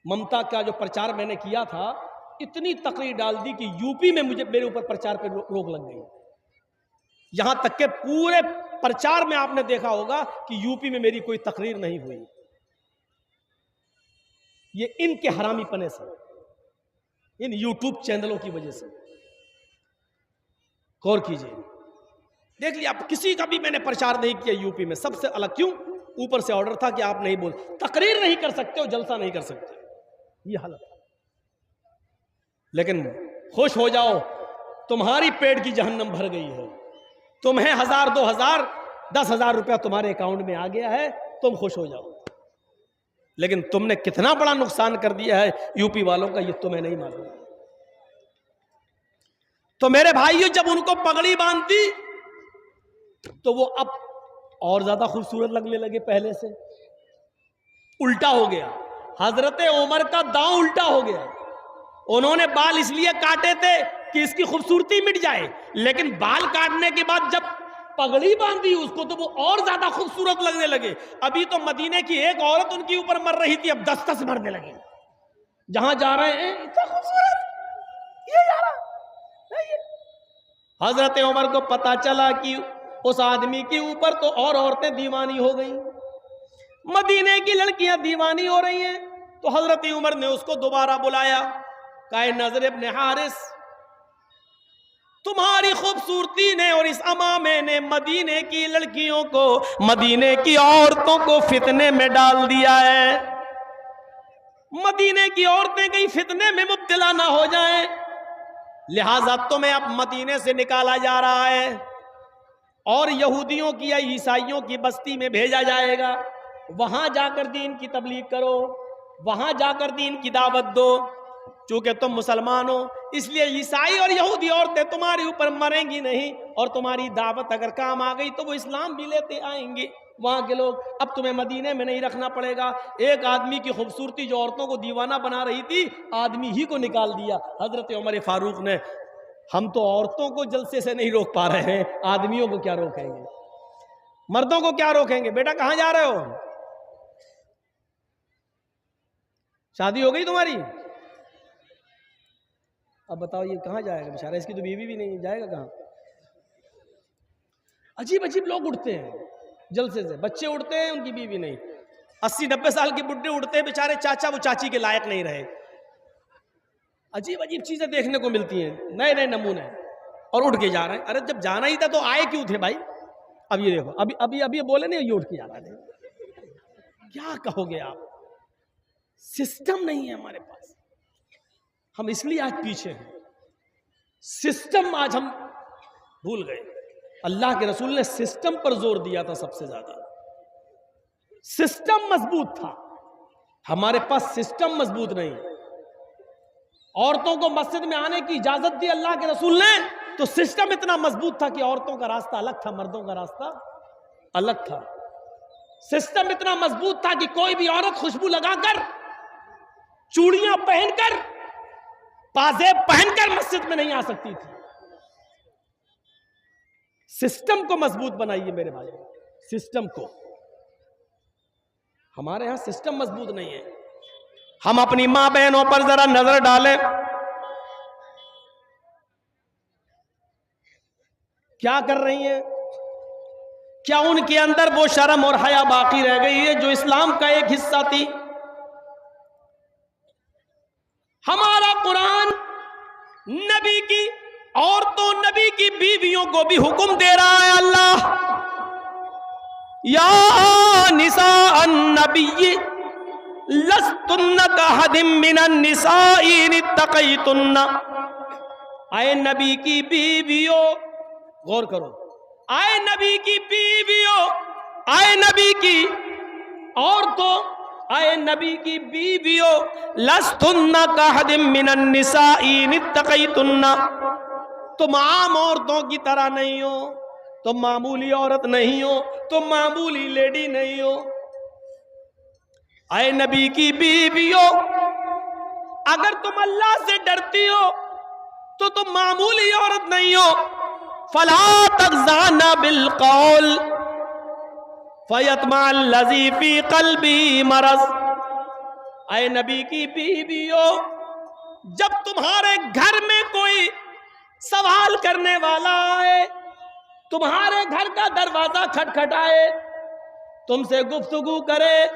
ममता का जो प्रचार मैंने किया था, इतनी तकरीर डाल दी कि यूपी में मेरे ऊपर प्रचार पे रोक लग गई। यहां तक के पूरे प्रचार में आपने देखा होगा कि यूपी में मेरी कोई तकरीर नहीं हुई। ये इनके हरामीपने से, इन यूट्यूब चैनलों की वजह से। गौर कीजिए, देख लिया, किसी का भी मैंने प्रचार नहीं किया यूपी में, सबसे अलग। क्यों? ऊपर से ऑर्डर था कि आप नहीं बोल, तकरीर नहीं कर सकते हो, जलसा नहीं कर सकते, ये हालत। लेकिन खुश हो जाओ, तुम्हारी पेट की जहन्नम भर गई है, तुम्हें 1000, 2000, 10,000 रुपया तुम्हारे अकाउंट में आ गया है, तुम खुश हो जाओ। लेकिन तुमने कितना बड़ा नुकसान कर दिया है यूपी वालों का, ये तुम्हें नहीं मालूम। तो मेरे भाइयों, जब उनको पगड़ी बांधती तो वो अब और ज्यादा खूबसूरत लगने लगे पहले से। उल्टा हो गया, हजरत उमर का दांव उल्टा हो गया। उन्होंने बाल इसलिए काटे थे कि इसकी खूबसूरती मिट जाए, लेकिन बाल काटने के बाद जब पगड़ी बांधी उसको तो वो और ज्यादा खूबसूरत लगने लगे। अभी तो मदीने की एक औरत उनके ऊपर मर रही थी, अब 10-10 मरने लगे। जहां जा रहे हैं इतना खूबसूरत, ये जा रहा है। हजरत उमर को पता चला कि उस आदमी के ऊपर तो और औरतें दीवानी हो गई, मदीने की लड़कियां दीवानी हो रही हैं। तो हजरत उमर ने उसको दोबारा बुलाया, कहा नजर इब्न हारिस, तुम्हारी खूबसूरती ने और इस अमामे ने मदीने की लड़कियों को, मदीने की औरतों को फितने में डाल दिया है। मदीने की औरतें कहीं फितने में मुब्तला ना हो जाएं, लिहाजा तुम्हें अब मदीने से निकाला जा रहा है और यहूदियों की या ईसाइयों की बस्ती में भेजा जाएगा। वहां जाकर दीन की तबलीग करो, वहां जाकर दीन की दावत दो। चूंकि तुम मुसलमान हो, इसलिए ईसाई और यहूदी औरतें तुम्हारे ऊपर मरेंगी नहीं, और तुम्हारी दावत अगर काम आ गई तो वो इस्लाम भी लेते आएंगे वहां के लोग। अब तुम्हें मदीने में नहीं रखना पड़ेगा। एक आदमी की खूबसूरती जो औरतों को दीवाना बना रही थी, आदमी ही को निकाल दिया हजरत उमर फारूक ने। हम तो औरतों को जलसे से नहीं रोक पा रहे हैं, आदमियों को क्या रोकेंगे, मर्दों को क्या रोकेंगे। बेटा कहां जा रहे हो? शादी हो गई तुम्हारी? अब बताओ ये कहां जाएगा बेचारा, इसकी तो बीवी भी नहीं, जाएगा कहां? अजीब अजीब लोग उठते हैं जलसे से, बच्चे उठते हैं उनकी बीवी नहीं, 80-90 साल के बुढ़े उठते हैं बेचारे, चाचा वो चाची के लायक नहीं रहे। अजीब अजीब चीजें देखने को मिलती हैं, नए नए नमूने, और उठ के जा रहे हैं। अरे जब जाना ही था तो आए क्यों थे भाई? अब ये देखो, अभी अभी अभी बोले नहीं, ये उठ के जा रहा है। क्या कहोगे आप? सिस्टम नहीं है हमारे पास, हम इसलिए आज पीछे हैं। सिस्टम आज हम भूल गए। अल्लाह के रसूल ने सिस्टम पर जोर दिया था सबसे ज्यादा। सिस्टम मजबूत था, हमारे पास सिस्टम मजबूत नहीं। औरतों को मस्जिद में आने की इजाजत दी अल्लाह के रसूल ने, तो सिस्टम इतना मजबूत था कि औरतों का रास्ता अलग था, मर्दों का रास्ता अलग था। सिस्टम इतना मजबूत था कि कोई भी औरत खुशबू लगाकर, चूड़ियां पहनकर, पाजेब पहनकर मस्जिद में नहीं आ सकती थी। सिस्टम को मजबूत बनाइए मेरे भाई, सिस्टम को। हमारे यहां सिस्टम मजबूत नहीं है। हम अपनी मां बहनों पर जरा नजर डालें, क्या कर रही हैं? क्या उनके अंदर वो शर्म और हया बाकी रह गई है जो इस्लाम का एक हिस्सा थी? हमारा कुरान नबी की औरतों, नबी की बीवियों को भी हुक्म दे रहा है। अल्लाह, या निसा अन्नबी लस्तुन्ना कहदिम मिनन निसाई इन इत्तक़ैतुन्ना। आए नबी की बीवियों, गौर करो, आए नबी की बीवियों, आए नबी की औरतों, आए नबी की बीवियों, लस्तुन्ना कहदिम मिनन निसाई इन इत्तक़ैतुन्ना। तुम आम औरतों की तरह नहीं हो, तुम मामूली औरत नहीं हो, तुम मामूली लेडी नहीं हो। आए नबी की बीवियों, अगर तुम अल्लाह से डरती हो तो तुम मामूली औरत नहीं हो। फला तग़ज़ाना बिलक़ौल फ़यत्मअल्लज़ी फ़ी क़ल्बिही मरज़। आए नबी की बीवियों, जब तुम्हारे घर में कोई सवाल करने वाला आए, तुम्हारे घर का दरवाजा खटखटाए, तुमसे गुफ्तगू करे,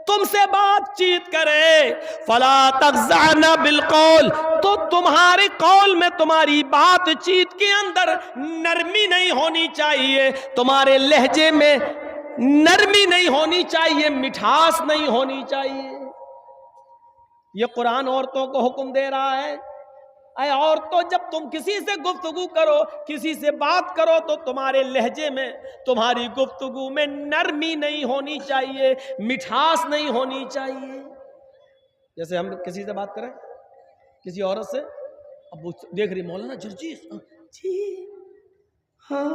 तुमसे बातचीत करे, फला तग़ज़अना बिलक़ौल, तो तुम्हारे कौल में, तुम्हारी बातचीत के अंदर नरमी नहीं होनी चाहिए, तुम्हारे लहजे में नरमी नहीं होनी चाहिए, मिठास नहीं होनी चाहिए। ये कुरान औरतों को हुक्म दे रहा है, अरे औरतों, जब तुम किसी से गुफ्तगू करो, किसी से बात करो, तो तुम्हारे लहजे में, तुम्हारी गुफ्तगू में नरमी नहीं होनी चाहिए, मिठास नहीं होनी चाहिए। जैसे हम किसी से बात करें, किसी औरत से, अब वो देख रही मौलाना जर्जीस जी, हाँ,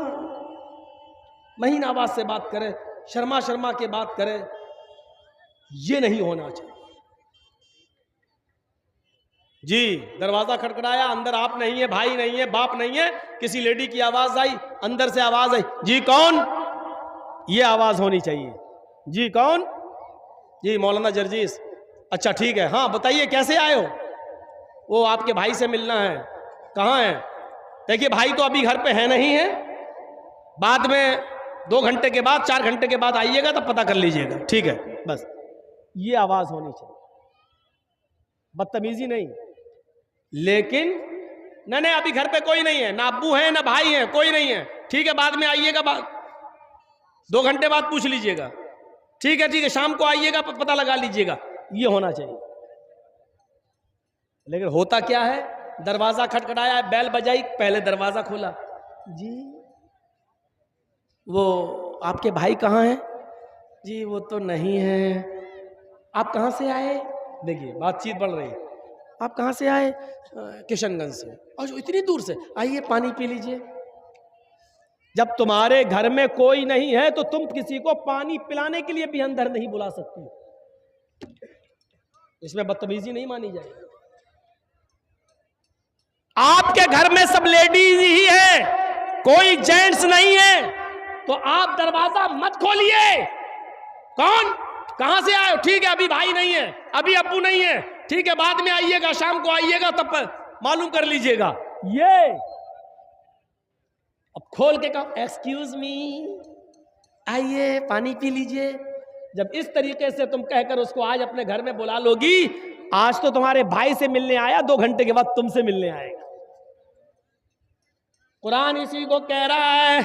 महीन आवाज से बात करे, शर्मा शर्मा के बात करे, ये नहीं होना चाहिए। जी, दरवाजा खटखटाया, अंदर आप नहीं है, भाई नहीं है, बाप नहीं है, किसी लेडी की आवाज आई, अंदर से आवाज आई, जी कौन, ये आवाज होनी चाहिए। जी कौन, जी मौलाना जर्जीस, अच्छा ठीक है, हाँ बताइए कैसे आए हो, वो आपके भाई से मिलना है, कहाँ है, देखिए भाई तो अभी घर पे है नहीं है, बाद में 2 घंटे के बाद, 4 घंटे के बाद आइएगा, तब पता कर लीजिएगा, ठीक है, बस ये आवाज होनी चाहिए, बदतमीजी नहीं। लेकिन नहीं अभी घर पे कोई नहीं है, ना अब्बू है ना भाई है, कोई नहीं है, ठीक है बाद में आइएगा, 2 घंटे बाद पूछ लीजिएगा, ठीक है शाम को आइएगा, पता लगा लीजिएगा, ये होना चाहिए। लेकिन होता क्या है, दरवाजा खटखटाया, बैल बजाई, पहले दरवाजा खोला, जी वो आपके भाई कहाँ हैं, जी वो तो नहीं है, आप कहाँ से आए, देखिए बातचीत बढ़ रही है, आप कहाँ से आए, किशनगंज से, और इतनी दूर से, आइए पानी पी लीजिए। जब तुम्हारे घर में कोई नहीं है तो तुम किसी को पानी पिलाने के लिए भी अंदर नहीं बुला सकती, इसमें बदतमीजी नहीं मानी जाएगी। आपके घर में सब लेडीज ही है, कोई जेंट्स नहीं है, तो आप दरवाजा मत खोलिए। कौन, कहां से आए हो, ठीक है अभी भाई नहीं है, अभी अब्बू नहीं है, ठीक है बाद में आइएगा, शाम को आइएगा, तब मालूम कर लीजिएगा। ये अब खोल के कहो एक्सक्यूज मी, आइए पानी पी लीजिए। जब इस तरीके से तुम कहकर उसको आज अपने घर में बुला लोगी, आज तो तुम्हारे भाई से मिलने आया, 2 घंटे के बाद तुमसे मिलने आएगा। कुरान इसी को कह रहा है,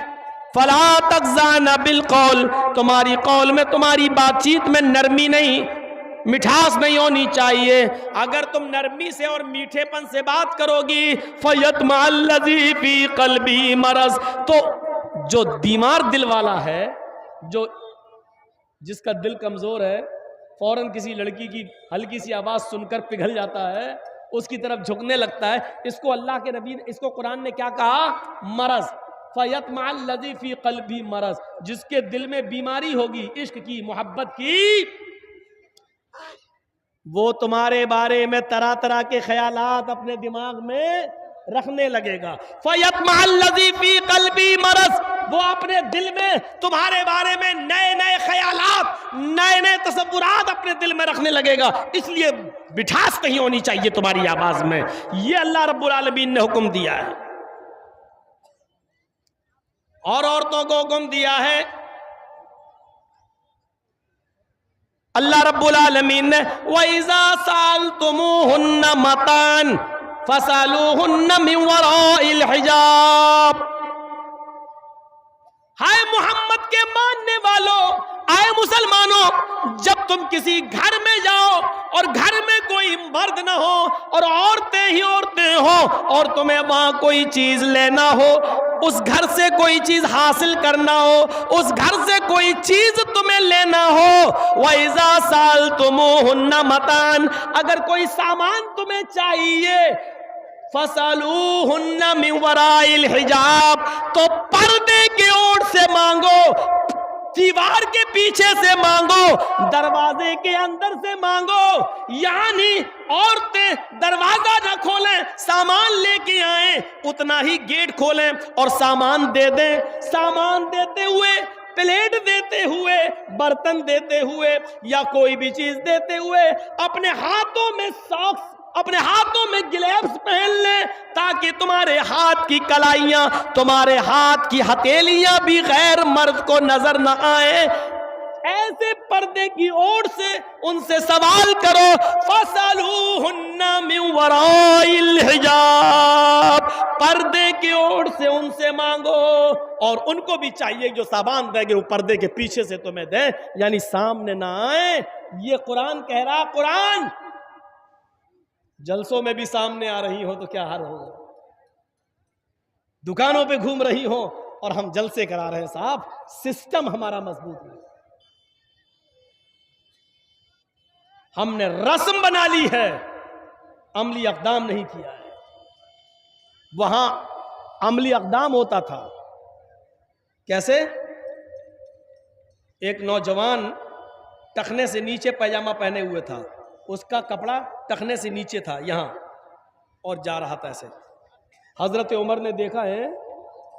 फला तग़ज़अना बिलक़ौल, तुम्हारी कौल में, तुम्हारी बातचीत में नरमी नहीं, मिठास नहीं होनी चाहिए। अगर तुम नरमी से और मीठेपन से बात करोगी, फ़यत्मअल्लज़ी फ़ी क़ल्बी मरज़, तो जो बीमार दिल वाला है, जो जिसका दिल कमजोर है, फौरन किसी लड़की की हल्की सी आवाज सुनकर पिघल जाता है, उसकी तरफ झुकने लगता है, इसको अल्लाह के नबी ने, इसको कुरान ने क्या कहा, मरज़, फ़यत्मअल्लज़ी फ़ी क़ल्बी मरज़, जिसके दिल में बीमारी होगी, इश्क की, मोहब्बत की, वो तुम्हारे बारे में तरह तरह के ख्यालात अपने दिमाग में रखने लगेगा। फ़यत्मअल्लज़ी फ़ी क़ल्बी मरज़, वो अपने दिल में तुम्हारे बारे में नए नए ख्यालात, नए नए तसव्वुरात अपने दिल में रखने लगेगा। इसलिए मिठास नहीं होनी चाहिए तुम्हारी आवाज में, ये अल्लाह रब्बुल आलमीन ने हुक्म दिया है। और औरतों को हुक्म दिया है अल्लाह रब्बुल आलमीन ने, वइज़ा सअल्तुमूहुन्ना मतान फसअलूहुन्ना मिन वराइल हिजाब। हाय मोहम्मद के मानने वालों, आए मुसलमानों, जब तुम किसी घर में जाओ और घर में कोई मर्द ना हो और औरतें ही औरतें हो, और तुम्हें वहां कोई चीज लेना हो, उस घर से कोई चीज हासिल करना हो, उस घर से कोई चीज तुम्हें लेना हो, वइज़ा सअल्तुमूहुन्ना मतान, अगर कोई सामान तुम्हें चाहिए, फसअलूहुन्ना मिन वराइल हिजाब, तो पर्दे की ओर से मांगो, दीवार के पीछे से मांगो, दरवाजे के अंदर से मांगो। यानी औरतें दरवाजा ना खोलें, सामान लेके आए, उतना ही गेट खोलें और सामान दे दें। सामान देते हुए, प्लेट देते हुए, बर्तन देते हुए या कोई भी चीज देते हुए अपने हाथों में सॉक्स, अपने हाथों में ग्लव्स पहन ले, ताकि तुम्हारे हाथ की कलाइयां, तुम्हारे हाथ की हथेलियां भी गैर मर्द को नजर न आए। ऐसे पर्दे की ओर से उनसे सवाल करो, फसलूहुन्ना मिन वराइल हिजाब, पर्दे की ओर से उनसे मांगो। और उनको भी चाहिए जो सामान देंगे वो पर्दे के पीछे से तुम्हें दे, यानी सामने ना आए। ये कुरान कह रहा, कुरान जलसों में भी सामने आ रही हो तो क्या हाल होगा, दुकानों पे घूम रही हो और हम जलसे करा रहे हैं। साहब सिस्टम हमारा मजबूत है, हमने रस्म बना ली है, अमली अक़दाम नहीं किया है। वहां अमली अक़दाम होता था कैसे? एक नौजवान टखने से नीचे पैजामा पहने हुए था, उसका कपड़ा टखने से नीचे था यहां, और जा रहा था ऐसे। हजरत उमर ने देखा है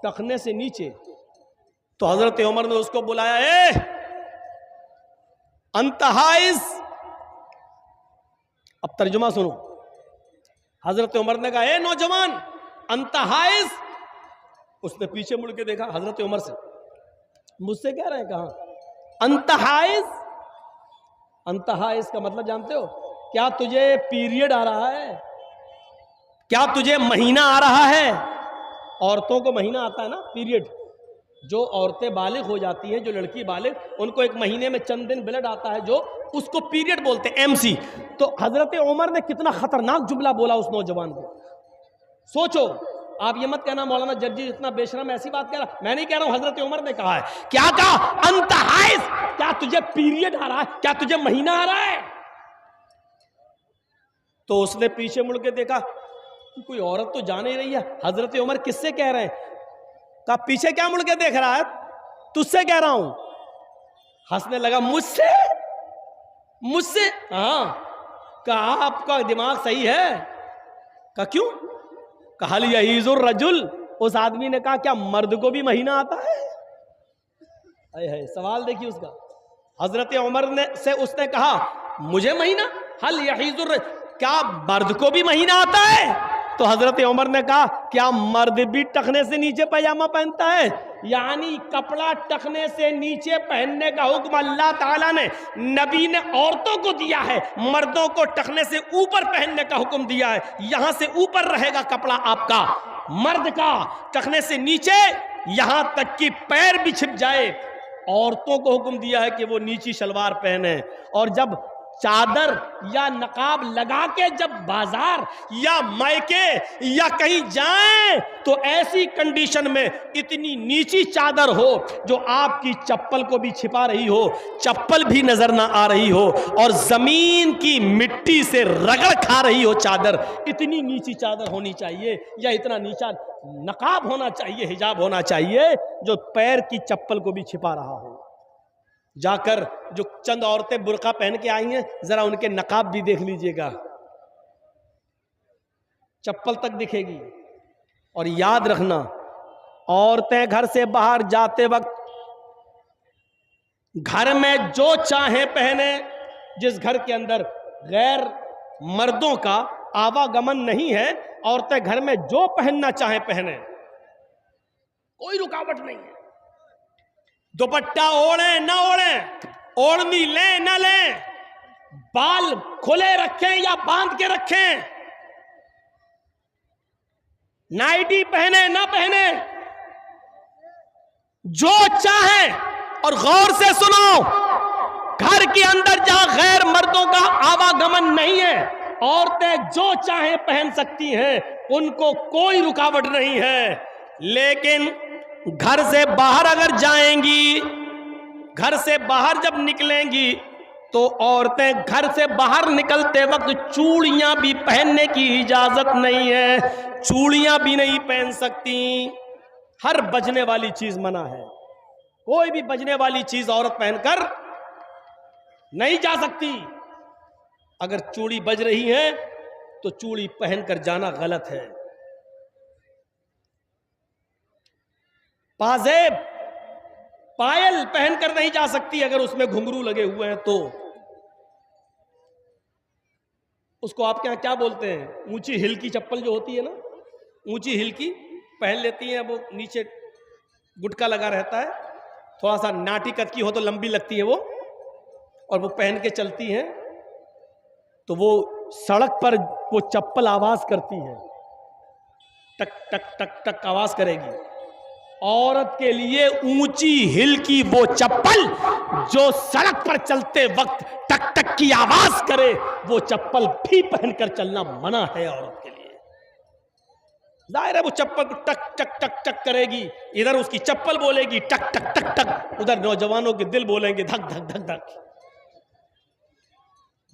टखने से नीचे, तो हजरत उमर ने उसको बुलाया, ए अंतहाइज। अब तर्जुमा सुनो। हजरत उमर ने कहा, ए नौजवान अंतहाइज। उसने पीछे मुड़ के देखा हजरत उमर से, मुझसे कह रहे हैं कहा अंतहाइज? अंतहाइज का मतलब जानते हो? क्या तुझे पीरियड आ रहा है? क्या तुझे महीना आ रहा है? औरतों को महीना आता है ना, पीरियड। जो औरतें बालिग हो जाती हैं, जो लड़की बालिग, उनको एक महीने में चंद दिन ब्लड आता है, जो उसको पीरियड बोलते हैं, एमसी। तो हजरत उमर ने कितना खतरनाक जुमला बोला उस नौजवान को। सोचो, आप ये मत कहना मौलाना जर्जी इतना बेशरम ऐसी बात कह रहा। मैं नहीं कह रहा हूं, हजरत उमर ने कहा है। क्या कहा? अंतहाइज, क्या तुझे पीरियड आ रहा है? क्या तुझे महीना आ रहा है? तो उसने पीछे मुड़ के देखा, कोई औरत तो जा नहीं रही है। हजरत उमर किससे कह रहे हैं? कहा पीछे क्या मुड़ के देख रहा है? तुझसे कह रहा हूं। हंसने लगा, मुझसे? मुझसे? हाँ। कहा आपका दिमाग सही है? कहा क्यों? कहा यहीजुर रजुल। उस आदमी ने कहा क्या मर्द को भी महीना आता है? है सवाल देखिए उसका। हजरत उमर ने से उसने कहा मुझे महीना? हल यहीजुर, क्या मर्द को भी महीना आता है? तो हजरत उमर ने कहा क्या मर्द भी टखने से नीचे पैजामा पहनता है? यानी कपड़ा टखने से नीचे पहनने का हुक्म अल्लाह ताला ने, नबी ने औरतों को दिया है, मर्दों को टखने से ऊपर पहनने का हुक्म दिया है। यहां से ऊपर रहेगा कपड़ा आपका, मर्द का टखने से नीचे, यहां तक कि पैर भी छिप जाए। औरतों को हुक्म दिया है कि वो नीची शलवार पहने। और जब चादर या नकाब लगा के जब बाजार या मायके या कहीं जाएं, तो ऐसी कंडीशन में इतनी नीची चादर हो जो आपकी चप्पल को भी छिपा रही हो, चप्पल भी नजर ना आ रही हो, और जमीन की मिट्टी से रगड़ खा रही हो चादर। इतनी नीची चादर होनी चाहिए, या इतना नीचा नकाब होना चाहिए, हिजाब होना चाहिए जो पैर की चप्पल को भी छिपा रहा हो। जाकर जो चंद औरतें बुर्का पहन के आई हैं, जरा उनके नकाब भी देख लीजिएगा, चप्पल तक दिखेगी। और याद रखना, औरतें घर से बाहर जाते वक्त घर में जो चाहे पहने। जिस घर के अंदर गैर मर्दों का आवागमन नहीं है, औरतें घर में जो पहनना चाहे पहने, कोई रुकावट नहीं है। दुपट्टा ओढ़े ना ओढ़े, ओढ़नी लें ना लें, बाल खुले रखें या बांध के रखें, नाइटी पहने ना पहने, जो चाहे। और गौर से सुनो, घर के अंदर जहां गैर मर्दों का आवागमन नहीं है, औरतें जो चाहे पहन सकती हैं, उनको कोई रुकावट नहीं है। लेकिन घर से बाहर अगर जाएंगी, घर से बाहर जब निकलेंगी, तो औरतें घर से बाहर निकलते वक्त चूड़ियां भी पहनने की इजाजत नहीं है, चूड़ियां भी नहीं पहन सकती। हर बजने वाली चीज मना है, कोई भी बजने वाली चीज औरत पहनकर नहीं जा सकती। अगर चूड़ी बज रही है तो चूड़ी पहनकर जाना गलत है। पाजेब, पायल पहनकर नहीं जा सकती अगर उसमें घुंघरू लगे हुए हैं तो। उसको आपके यहां क्या बोलते हैं? ऊंची हिल की चप्पल जो होती है ना, ऊंची हिल की पहन लेती हैं, वो नीचे गुटका लगा रहता है, थोड़ा सा नाटी कद की हो तो लंबी लगती है वो, और वो पहन के चलती हैं तो वो सड़क पर वो चप्पल आवाज करती है, टक टक टक टक आवाज करेगी। औरत के लिए ऊंची हिल की वो चप्पल जो सड़क पर चलते वक्त टक टक की आवाज करे, वो चप्पल भी पहनकर चलना मना है औरत के लिए। जाहिर है वो चप्पल को टक टक टक टक करेगी, इधर उसकी चप्पल बोलेगी टक टक टक टक, उधर नौजवानों के दिल बोलेंगे धक धक धक धक।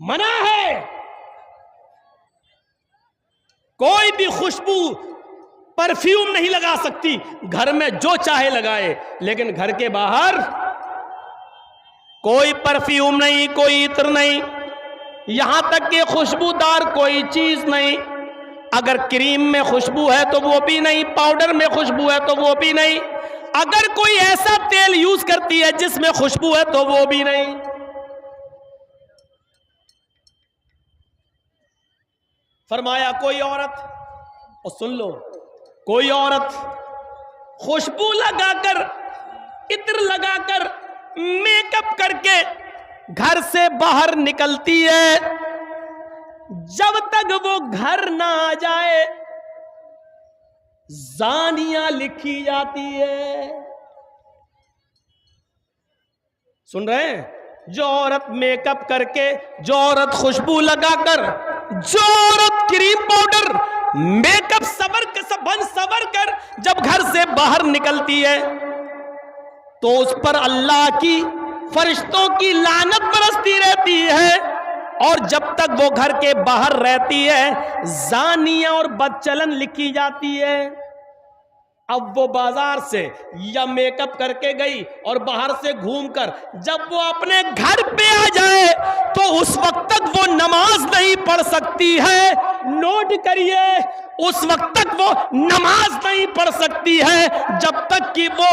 मना है। कोई भी खुशबू परफ्यूम नहीं लगा सकती, घर में जो चाहे लगाए, लेकिन घर के बाहर कोई परफ्यूम नहीं, कोई इत्र नहीं, यहां तक कि खुशबूदार कोई चीज नहीं। अगर क्रीम में खुशबू है तो वो भी नहीं, पाउडर में खुशबू है तो वो भी नहीं, अगर कोई ऐसा तेल यूज करती है जिसमें खुशबू है तो वो भी नहीं। फरमाया कोई औरत, और सुन लो, कोई औरत खुशबू लगाकर, इत्र लगाकर, मेकअप करके घर से बाहर निकलती है, जब तक वो घर ना आ जाए जानिया लिखी जाती है। सुन रहे हैं? जो औरत मेकअप करके, जो औरत खुशबू लगाकर, जो औरत क्रीम पाउडर मेकअप सवर कर जब घर से बाहर निकलती है तो उस पर अल्लाह की, फरिश्तों की लानत बरसती रहती है, और जब तक वो घर के बाहर रहती है जानिया और बदचलन लिखी जाती है। अब वो बाजार से या मेकअप करके गई और बाहर से घूमकर जब वो अपने घर पे आ जाए तो उस वक्त तक वो नमाज नहीं पढ़ सकती है। नोट करिए, उस वक्त तक वो नमाज नहीं पढ़ सकती है जब तक कि वो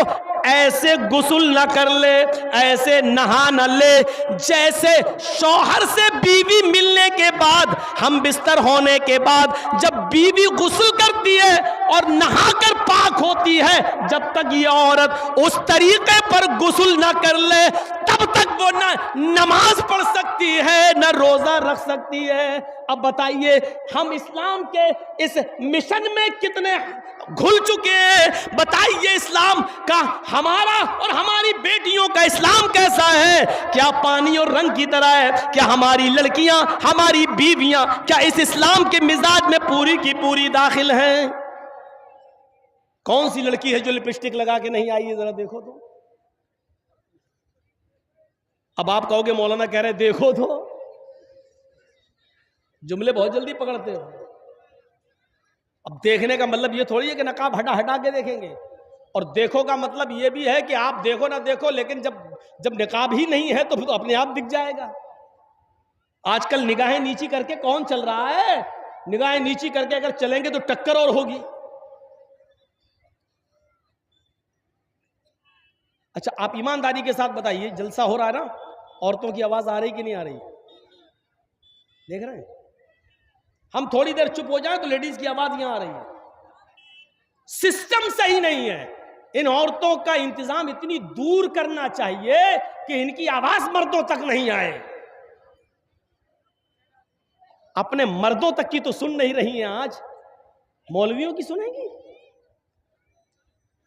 ऐसे गुस्ल न कर ले, ऐसे नहा न ले, जैसे शौहर से बीवी मिलने के बाद, हम बिस्तर होने के बाद जब बीवी गुस्ल करती है और नहाकर पाक होती है, जब तक ये औरत उस तरीके पर गुस्ल न कर ले तब तक वो न नमाज पढ़ सकती है, न रोजा रख सकती है। अब बताइए हम इस्लाम के इस मिशन में कितने घुल चुके हैं। बताइए इस्लाम का, हमारा और हमारी बेटियों का इस्लाम कैसा है? क्या पानी और रंग की तरह है? क्या हमारी लड़कियां, हमारी बीवियां क्या इस इस्लाम के मिजाज में पूरी की पूरी दाखिल हैं? कौन सी लड़की है जो लिपस्टिक लगा के नहीं आई है? जरा देखो तो। अब आप कहोगे मौलाना कह रहे देखो तो, जुमले बहुत जल्दी पकड़ते हो। अब देखने का मतलब ये थोड़ी है कि नकाब हटा हटा के देखेंगे, और देखो का मतलब ये भी है कि आप देखो ना देखो, लेकिन जब निकाब ही नहीं है तो अपने आप दिख जाएगा। आजकल निगाहें नीची करके कौन चल रहा है? निगाहें नीची करके अगर चलेंगे तो टक्कर और होगी। अच्छा, आप ईमानदारी के साथ बताइए, जलसा हो रहा है ना, औरतों की आवाज आ रही कि नहीं आ रही? देख रहे हैं? हम थोड़ी देर चुप हो जाए तो लेडीज की आवाज यहां आ रही है। सिस्टम सही नहीं है। इन औरतों का इंतजाम इतनी दूर करना चाहिए कि इनकी आवाज मर्दों तक नहीं आए। अपने मर्दों तक की तो सुन नहीं रही हैं, आज मौलवियों की सुनेंगी?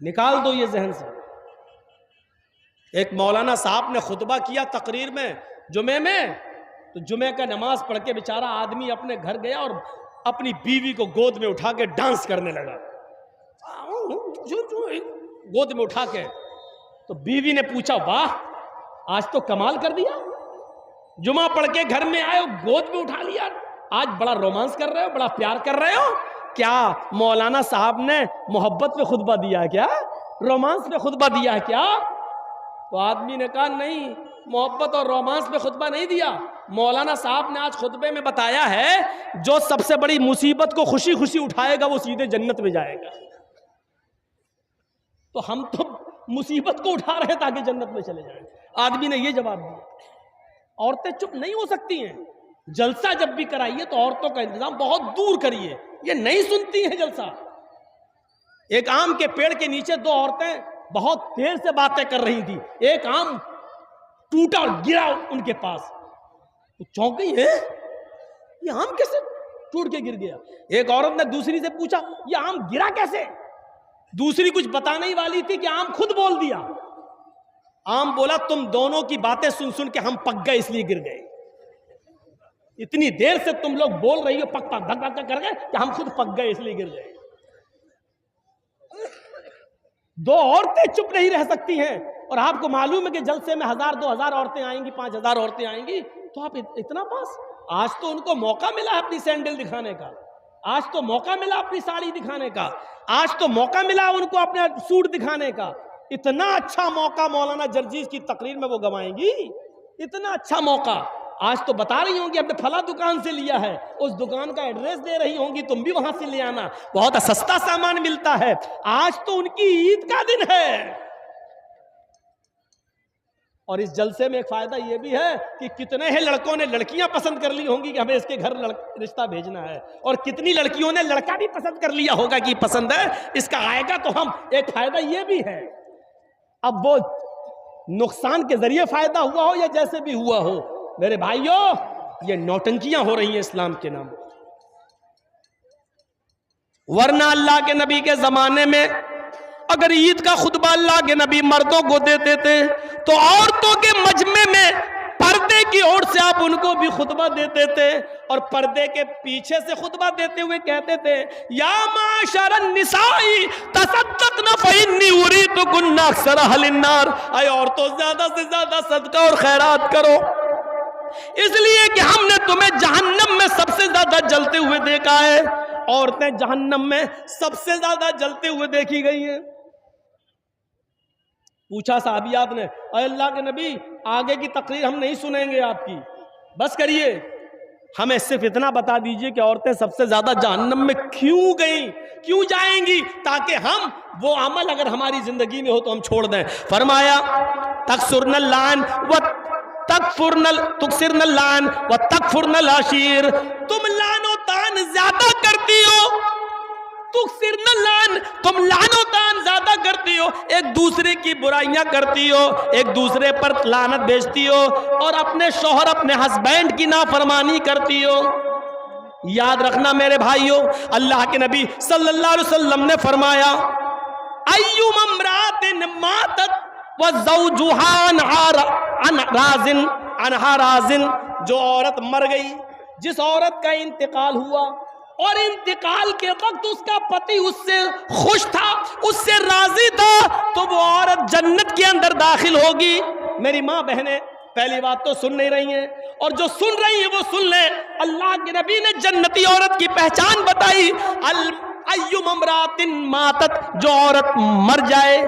निकाल दो ये जहन से। एक मौलाना साहब ने खुतबा किया तकरीर में जुमे में, तो जुमे का नमाज पढ़ के बेचारा आदमी अपने घर गया और अपनी बीवी को गोद में उठा के डांस करने लगा, गोद में उठा के। तो बीवी ने पूछा, वाह आज तो कमाल कर दिया, जुमा पढ़ के घर में आए हो, गोद में उठा लिया, आज बड़ा रोमांस कर रहे हो, बड़ा प्यार कर रहे हो। क्या मौलाना साहब ने मोहब्बत में खुतबा दिया क्या? रोमांस में खुतबा दिया क्या? तो आदमी ने कहा नहीं, मोहब्बत और रोमांस में खुतबा नहीं दिया। मौलाना साहब ने आज खुतबे में बताया है जो सबसे बड़ी मुसीबत को खुशी खुशी उठाएगा वो सीधे जन्नत में जाएगा। तो हम तो मुसीबत को उठा रहे हैं ताकि जन्नत में चले जाएं। आदमी ने ये जवाब दिया। औरतें चुप नहीं हो सकती हैं। जलसा जब भी कराइए तो औरतों का इंतजाम बहुत दूर करिए, ये नहीं सुनती हैं जलसा। एक आम के पेड़ के नीचे दो औरतें बहुत देर से बातें कर रही थी। एक आम टूटा और गिरा उनके पास। तो चौंक गई, है ये आम कैसे टूट के गिर गया? एक औरत ने दूसरी से पूछा, ये आम गिरा कैसे? दूसरी कुछ बताने ही वाली थी कि आम खुद बोल दिया। आम बोला, तुम दोनों की बातें सुन सुन के हम पक गए इसलिए गिर गए। इतनी देर से तुम लोग बोल रही हो, पक पक धक धक कर गए कि हम खुद पक गए इसलिए गिर गए। दो औरतें चुप नहीं रह सकती हैं, और आपको मालूम है कि जलसे में 1000 2000 औरतें आएंगी, 5000 औरतें आएंगी, तो आप इतना पास। आज तो उनको मौका मिला अपनी सैंडल दिखाने का, आज तो मौका मिला अपनी साड़ी दिखाने का, आज तो मौका मिला उनको अपना सूट दिखाने का। इतना अच्छा मौका मौलाना जर्जीस की तकरीर में वो गवाएंगी, इतना अच्छा मौका। आज तो बता रही होंगी अपने फला दुकान से लिया है, उस दुकान का एड्रेस दे रही होंगी, तुम भी वहां से ले आना, बहुत सस्ता सामान मिलता है। आज तो उनकी ईद का दिन है। और इस जलसे में एक फायदा यह भी है कि कितने ही लड़कों ने लड़कियां पसंद कर ली होंगी कि हमें इसके घर रिश्ता भेजना है, और कितनी लड़कियों ने लड़का भी पसंद कर लिया होगा कि पसंद है, इसका आएगा तो हम। एक फायदा यह भी है, अब वो नुकसान के जरिए फायदा हुआ हो या जैसे भी हुआ हो, मेरे भाइयों ये नौटंकियां हो रही हैं इस्लाम के नाम। वरना अल्लाह के नबी के जमाने में अगर ईद का खुतबा अल्लाह के नबी मर्दों को देते थे तो औरतों के मजमे में पर्दे की ओर से आप उनको भी खुतबा देते थे, और पर्दे के पीछे से खुतबा देते हुए कहते थे, या माशरन निसाई तसद्दक़ना फ़इन्नी उरीदुकुन्ना अक्सर अहलिन नार। ऐ औरतों, ज्यादा से ज्यादा सदका और खैरात करो, इसलिए कि हमने तुम्हें जहन्नम में सबसे ज्यादा जलते हुए देखा है। औरतें जहन्नम में सबसे ज्यादा जलते हुए देखी गई हैं। पूछा साहबियात ने, अल्लाह के नबी आगे की तकरीर हम नहीं सुनेंगे आपकी, बस करिए, हमें सिर्फ इतना बता दीजिए कि औरतें सबसे ज्यादा जहन्नम में क्यों गई, क्यों जाएंगी, ताकि हम वो अमल अगर हमारी जिंदगी में हो तो हम छोड़ दें। फरमाया, तकसुरनल लान व तुकसिरनल लान व तकफुरनल आशीर। तुम लानो तान ज्यादा करती हो, तुकसिरनल लान, तुम लानो तान ज्यादा करती हो, एक दूसरे की बुराइयां करती हो, एक दूसरे पर लानत भेजती हो, और अपने शौहर अपने हस्बैंड की नाफरमानी करती हो। याद रखना मेरे भाइयों, अल्लाह के नबी सल्लल्लाहु अलैहि वसल्लम ने फरमाया, अय्युम इम्रातिन मातत व ज़ौजुहा अनहा राज़िन, जो औरत मर गई, जिस औरत का इंतकाल हुआ और इंतकाल के वक्त उसका पति उससे खुश था, उससे राजी था, तो वो औरत जन्नत के अंदर दाखिल होगी। मेरी माँ बहनें पहली बात तो सुन नहीं रही हैं, और जो सुन रही हैं वो सुन लें। अल्लाह के नबी ने जन्नती औरत की पहचान बताई, अय्युम इम्रातिन मातत, जो औरत मर जाए,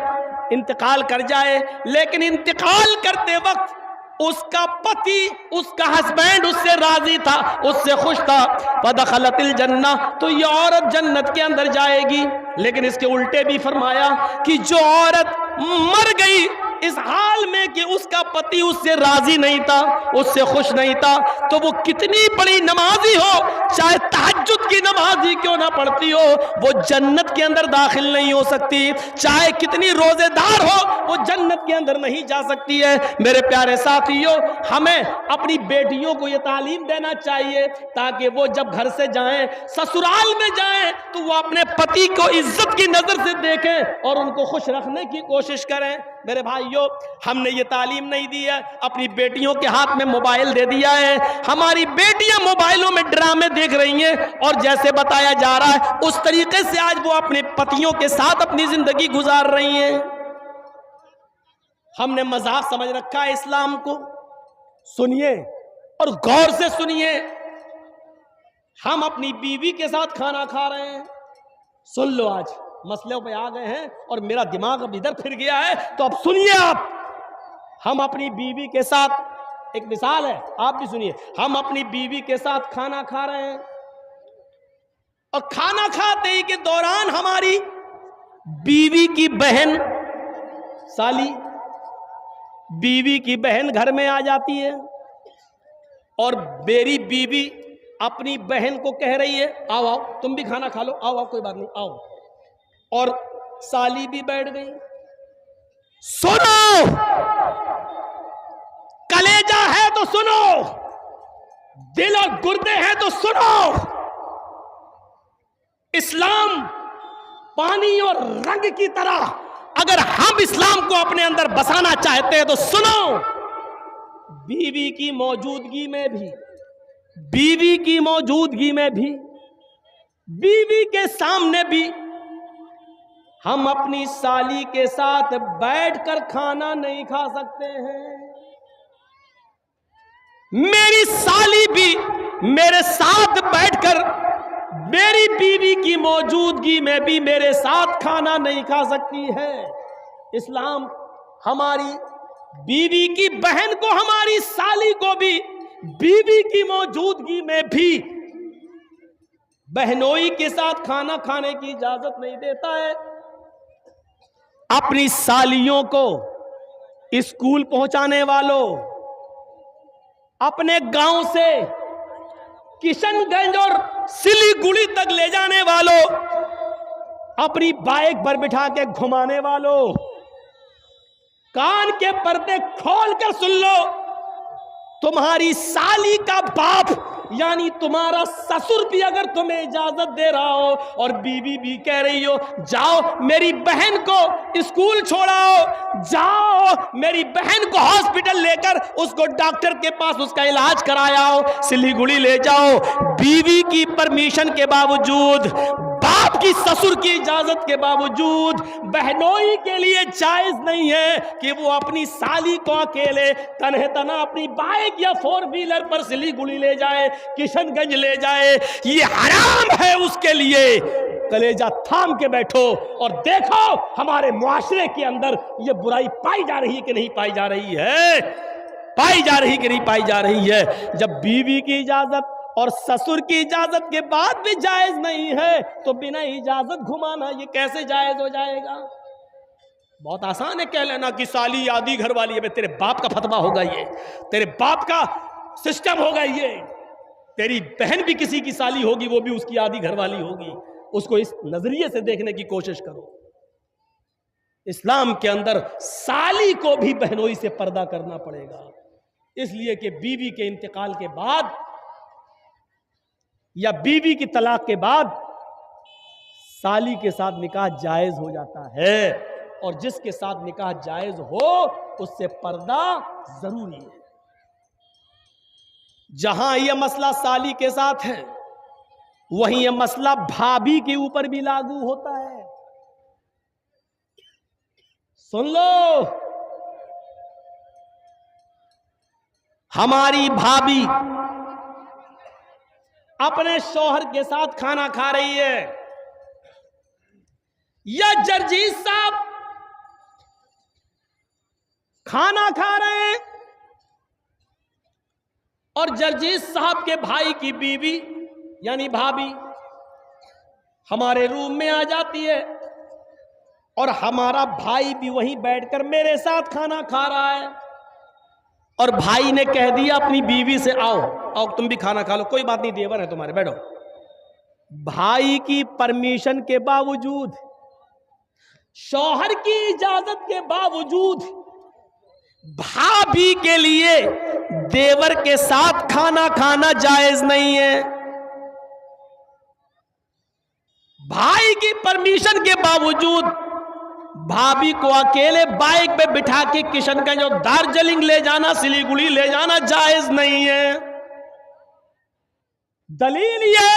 इंतकाल कर जाए, लेकिन इंतकाल करते वक्त उसका पति, उसका हस्बैंड उससे राजी था, उससे खुश था, फदखलतिल जन्ना, तो ये औरत जन्नत के अंदर जाएगी। लेकिन इसके उल्टे भी फरमाया कि जो औरत मर गई इस हाल में कि उसका पति उससे राजी नहीं था, उससे खुश नहीं था, तो वो कितनी बड़ी नमाजी हो, चाहे तहज्जुद की नमाज ही क्यों ना पढ़ती हो, वो जन्नत के अंदर दाखिल नहीं हो सकती। चाहे कितनी रोजेदार हो, वो जन्नत के अंदर नहीं जा सकती है। मेरे प्यारे साथियों, हमें अपनी बेटियों को ये तालीम देना चाहिए ताकि वो जब घर से जाएं, ससुराल में जाएं, तो वो अपने पति को इज्जत की नजर से देखें और उनको खुश रखने की कोशिश करें। मेरे भाइयों, हमने ये तालीम नहीं दी है, अपनी बेटियों के हाथ में मोबाइल दे दिया है, हमारी बेटियां मोबाइलों में ड्रामे देख रही हैं, और जैसे बताया जा रहा है उस तरीके से आज वो अपने पतियों के साथ अपनी जिंदगी गुजार रही हैं। हमने मजाक समझ रखा है इस्लाम को। सुनिए और गौर से सुनिए, हम अपनी बीवी के साथ खाना खा रहे हैं, सुन लो, आज मसले पे आ गए हैं और मेरा दिमाग अब इधर फिर गया है, तो अब सुनिए आप। हम अपनी बीवी के साथ, एक मिसाल है, आप भी सुनिए, हम अपनी बीवी के साथ खाना खा रहे हैं, और खाना खाते ही के दौरान हमारी बीवी की बहन, साली, बीवी की बहन घर में आ जाती है, और मेरी बीवी अपनी बहन को कह रही है, आओ आओ तुम भी खाना खा लो, आओ आओ कोई बात नहीं आओ, और साली भी बैठ गई। सुनो, कलेजा है तो सुनो, दिल और गुर्दे हैं तो सुनो। इस्लाम पानी और रंग की तरह, अगर हम इस्लाम को अपने अंदर बसाना चाहते हैं तो सुनो, बीवी की मौजूदगी में भी, बीवी की मौजूदगी में भी, बीवी के सामने भी हम अपनी साली के साथ बैठकर खाना नहीं खा सकते हैं। मेरी साली भी मेरे साथ बैठकर, मेरी बीवी की मौजूदगी में भी मेरे साथ खाना नहीं खा सकती है। इस्लाम हमारी बीवी की बहन को, हमारी साली को भी बीवी की मौजूदगी में भी बहनोई के साथ खाना खाने की इजाजत नहीं देता है। अपनी सालियों को स्कूल पहुंचाने वालों, अपने गांव से किशनगंज और सिलीगुड़ी तक ले जाने वालों, अपनी बाइक पर बिठा के घुमाने वालों, कान के पर्दे खोलकर सुन लो, तुम्हारी साली का बाप यानी तुम्हारा ससुर भी अगर तुम्हें इजाजत दे रहा हो और बीवी भी कह रही हो जाओ मेरी बहन को स्कूल छोड़ाओ, जाओ मेरी बहन को हॉस्पिटल लेकर उसको डॉक्टर के पास उसका इलाज कराओ, सिलीगुड़ी ले जाओ, बीवी की परमिशन के बावजूद, बाप की ससुर की इजाजत के बावजूद बहनोई के लिए जायज नहीं है कि वो अपनी साली को अकेले तन्हे तना अपनी बाइक या 4 व्हीलर पर सिलीगुड़ी ले जाए, किशनगंज ले जाए। ये हराम है उसके लिए। कलेजा थाम के बैठो और देखो हमारे मुआशरे के अंदर ये बुराई पाई जा रही है कि नहीं पाई जा रही है, पाई जा रही कि नहीं पाई जा रही है। जब बीवी की इजाजत और ससुर की इजाजत के बाद भी जायज नहीं है तो बिना इजाजत घुमाना ये कैसे जायज हो जाएगा? बहुत आसान है कह लेना कि साली आदि घर वाली है, तेरे बाप का फतवा होगा ये, तेरे बाप का सिस्टम होगा ये। तेरी बहन भी किसी की साली होगी, वो भी उसकी आदि घर वाली होगी। उसको इस नजरिए से देखने की कोशिश करो। इस्लाम के अंदर साली को भी बहनोई से पर्दा करना पड़ेगा, इसलिए कि बीवी के इंतकाल के बाद या बीवी की तलाक के बाद साली के साथ निकाह जायज हो जाता है, और जिसके साथ निकाह जायज हो उससे पर्दा जरूरी है। जहां यह मसला साली के साथ है वहीं यह मसला भाभी के ऊपर भी लागू होता है। सुन लो, हमारी भाभी अपने शौहर के साथ खाना खा रही है, या जर्जीस साहब खाना खा रहे हैं और जर्जीस साहब के भाई की बीवी यानी भाभी हमारे रूम में आ जाती है और हमारा भाई भी वहीं बैठकर मेरे साथ खाना खा रहा है, और भाई ने कह दिया अपनी बीवी से आओ आओ तुम भी खाना खा लो, कोई बात नहीं देवर है तुम्हारे, बैठो। भाई की परमिशन के बावजूद, शौहर की इजाजत के बावजूद भाभी के लिए देवर के साथ खाना खाना जायज नहीं है। भाई की परमिशन के बावजूद भाभी को अकेले बाइक पे बिठा के किशनगंज और दार्जिलिंग ले जाना, सिलीगुड़ी ले जाना जायज नहीं है। दलील ये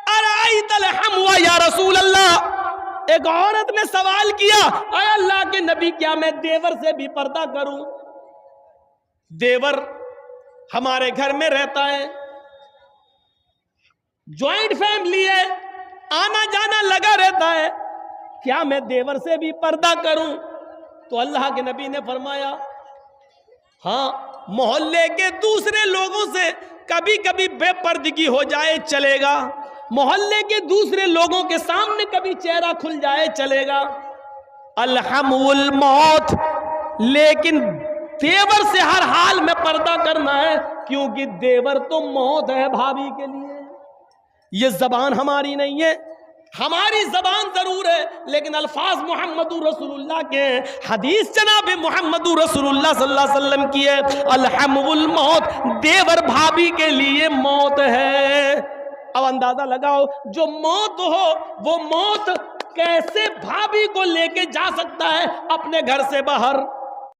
अराइतल हमवा या रसूल अल्लाह, एक औरत ने सवाल किया, अरे अल्लाह के नबी क्या मैं देवर से भी पर्दा करूं? देवर हमारे घर में रहता है, ज्वाइंट फैमिली है, आना जाना लगा रहता है, क्या मैं देवर से भी पर्दा करूं? तो अल्लाह के नबी ने फरमाया हाँ, मोहल्ले के दूसरे लोगों से कभी कभी बेपर्दगी हो जाए चलेगा, मोहल्ले के दूसरे लोगों के सामने कभी चेहरा खुल जाए चलेगा, अलहमुल मौत, लेकिन देवर से हर हाल में पर्दा करना है, क्योंकि देवर तो मौत है भाभी के लिए। ये जबान हमारी नहीं है हमारी जबान जरूर है लेकिन अल्फाज मोहम्मदुर रसूलुल्लाह के हैं। हदीस जनाब मोहम्मदुर रसूलुल्लाह सल्लल्लाहु अलैहि वसल्लम की है, अलहमुल मौत, देवर भाभी के लिए मौत है। अब अंदाजा लगाओ, जो मौत हो वो मौत कैसे भाभी को लेके जा सकता है अपने घर से बाहर।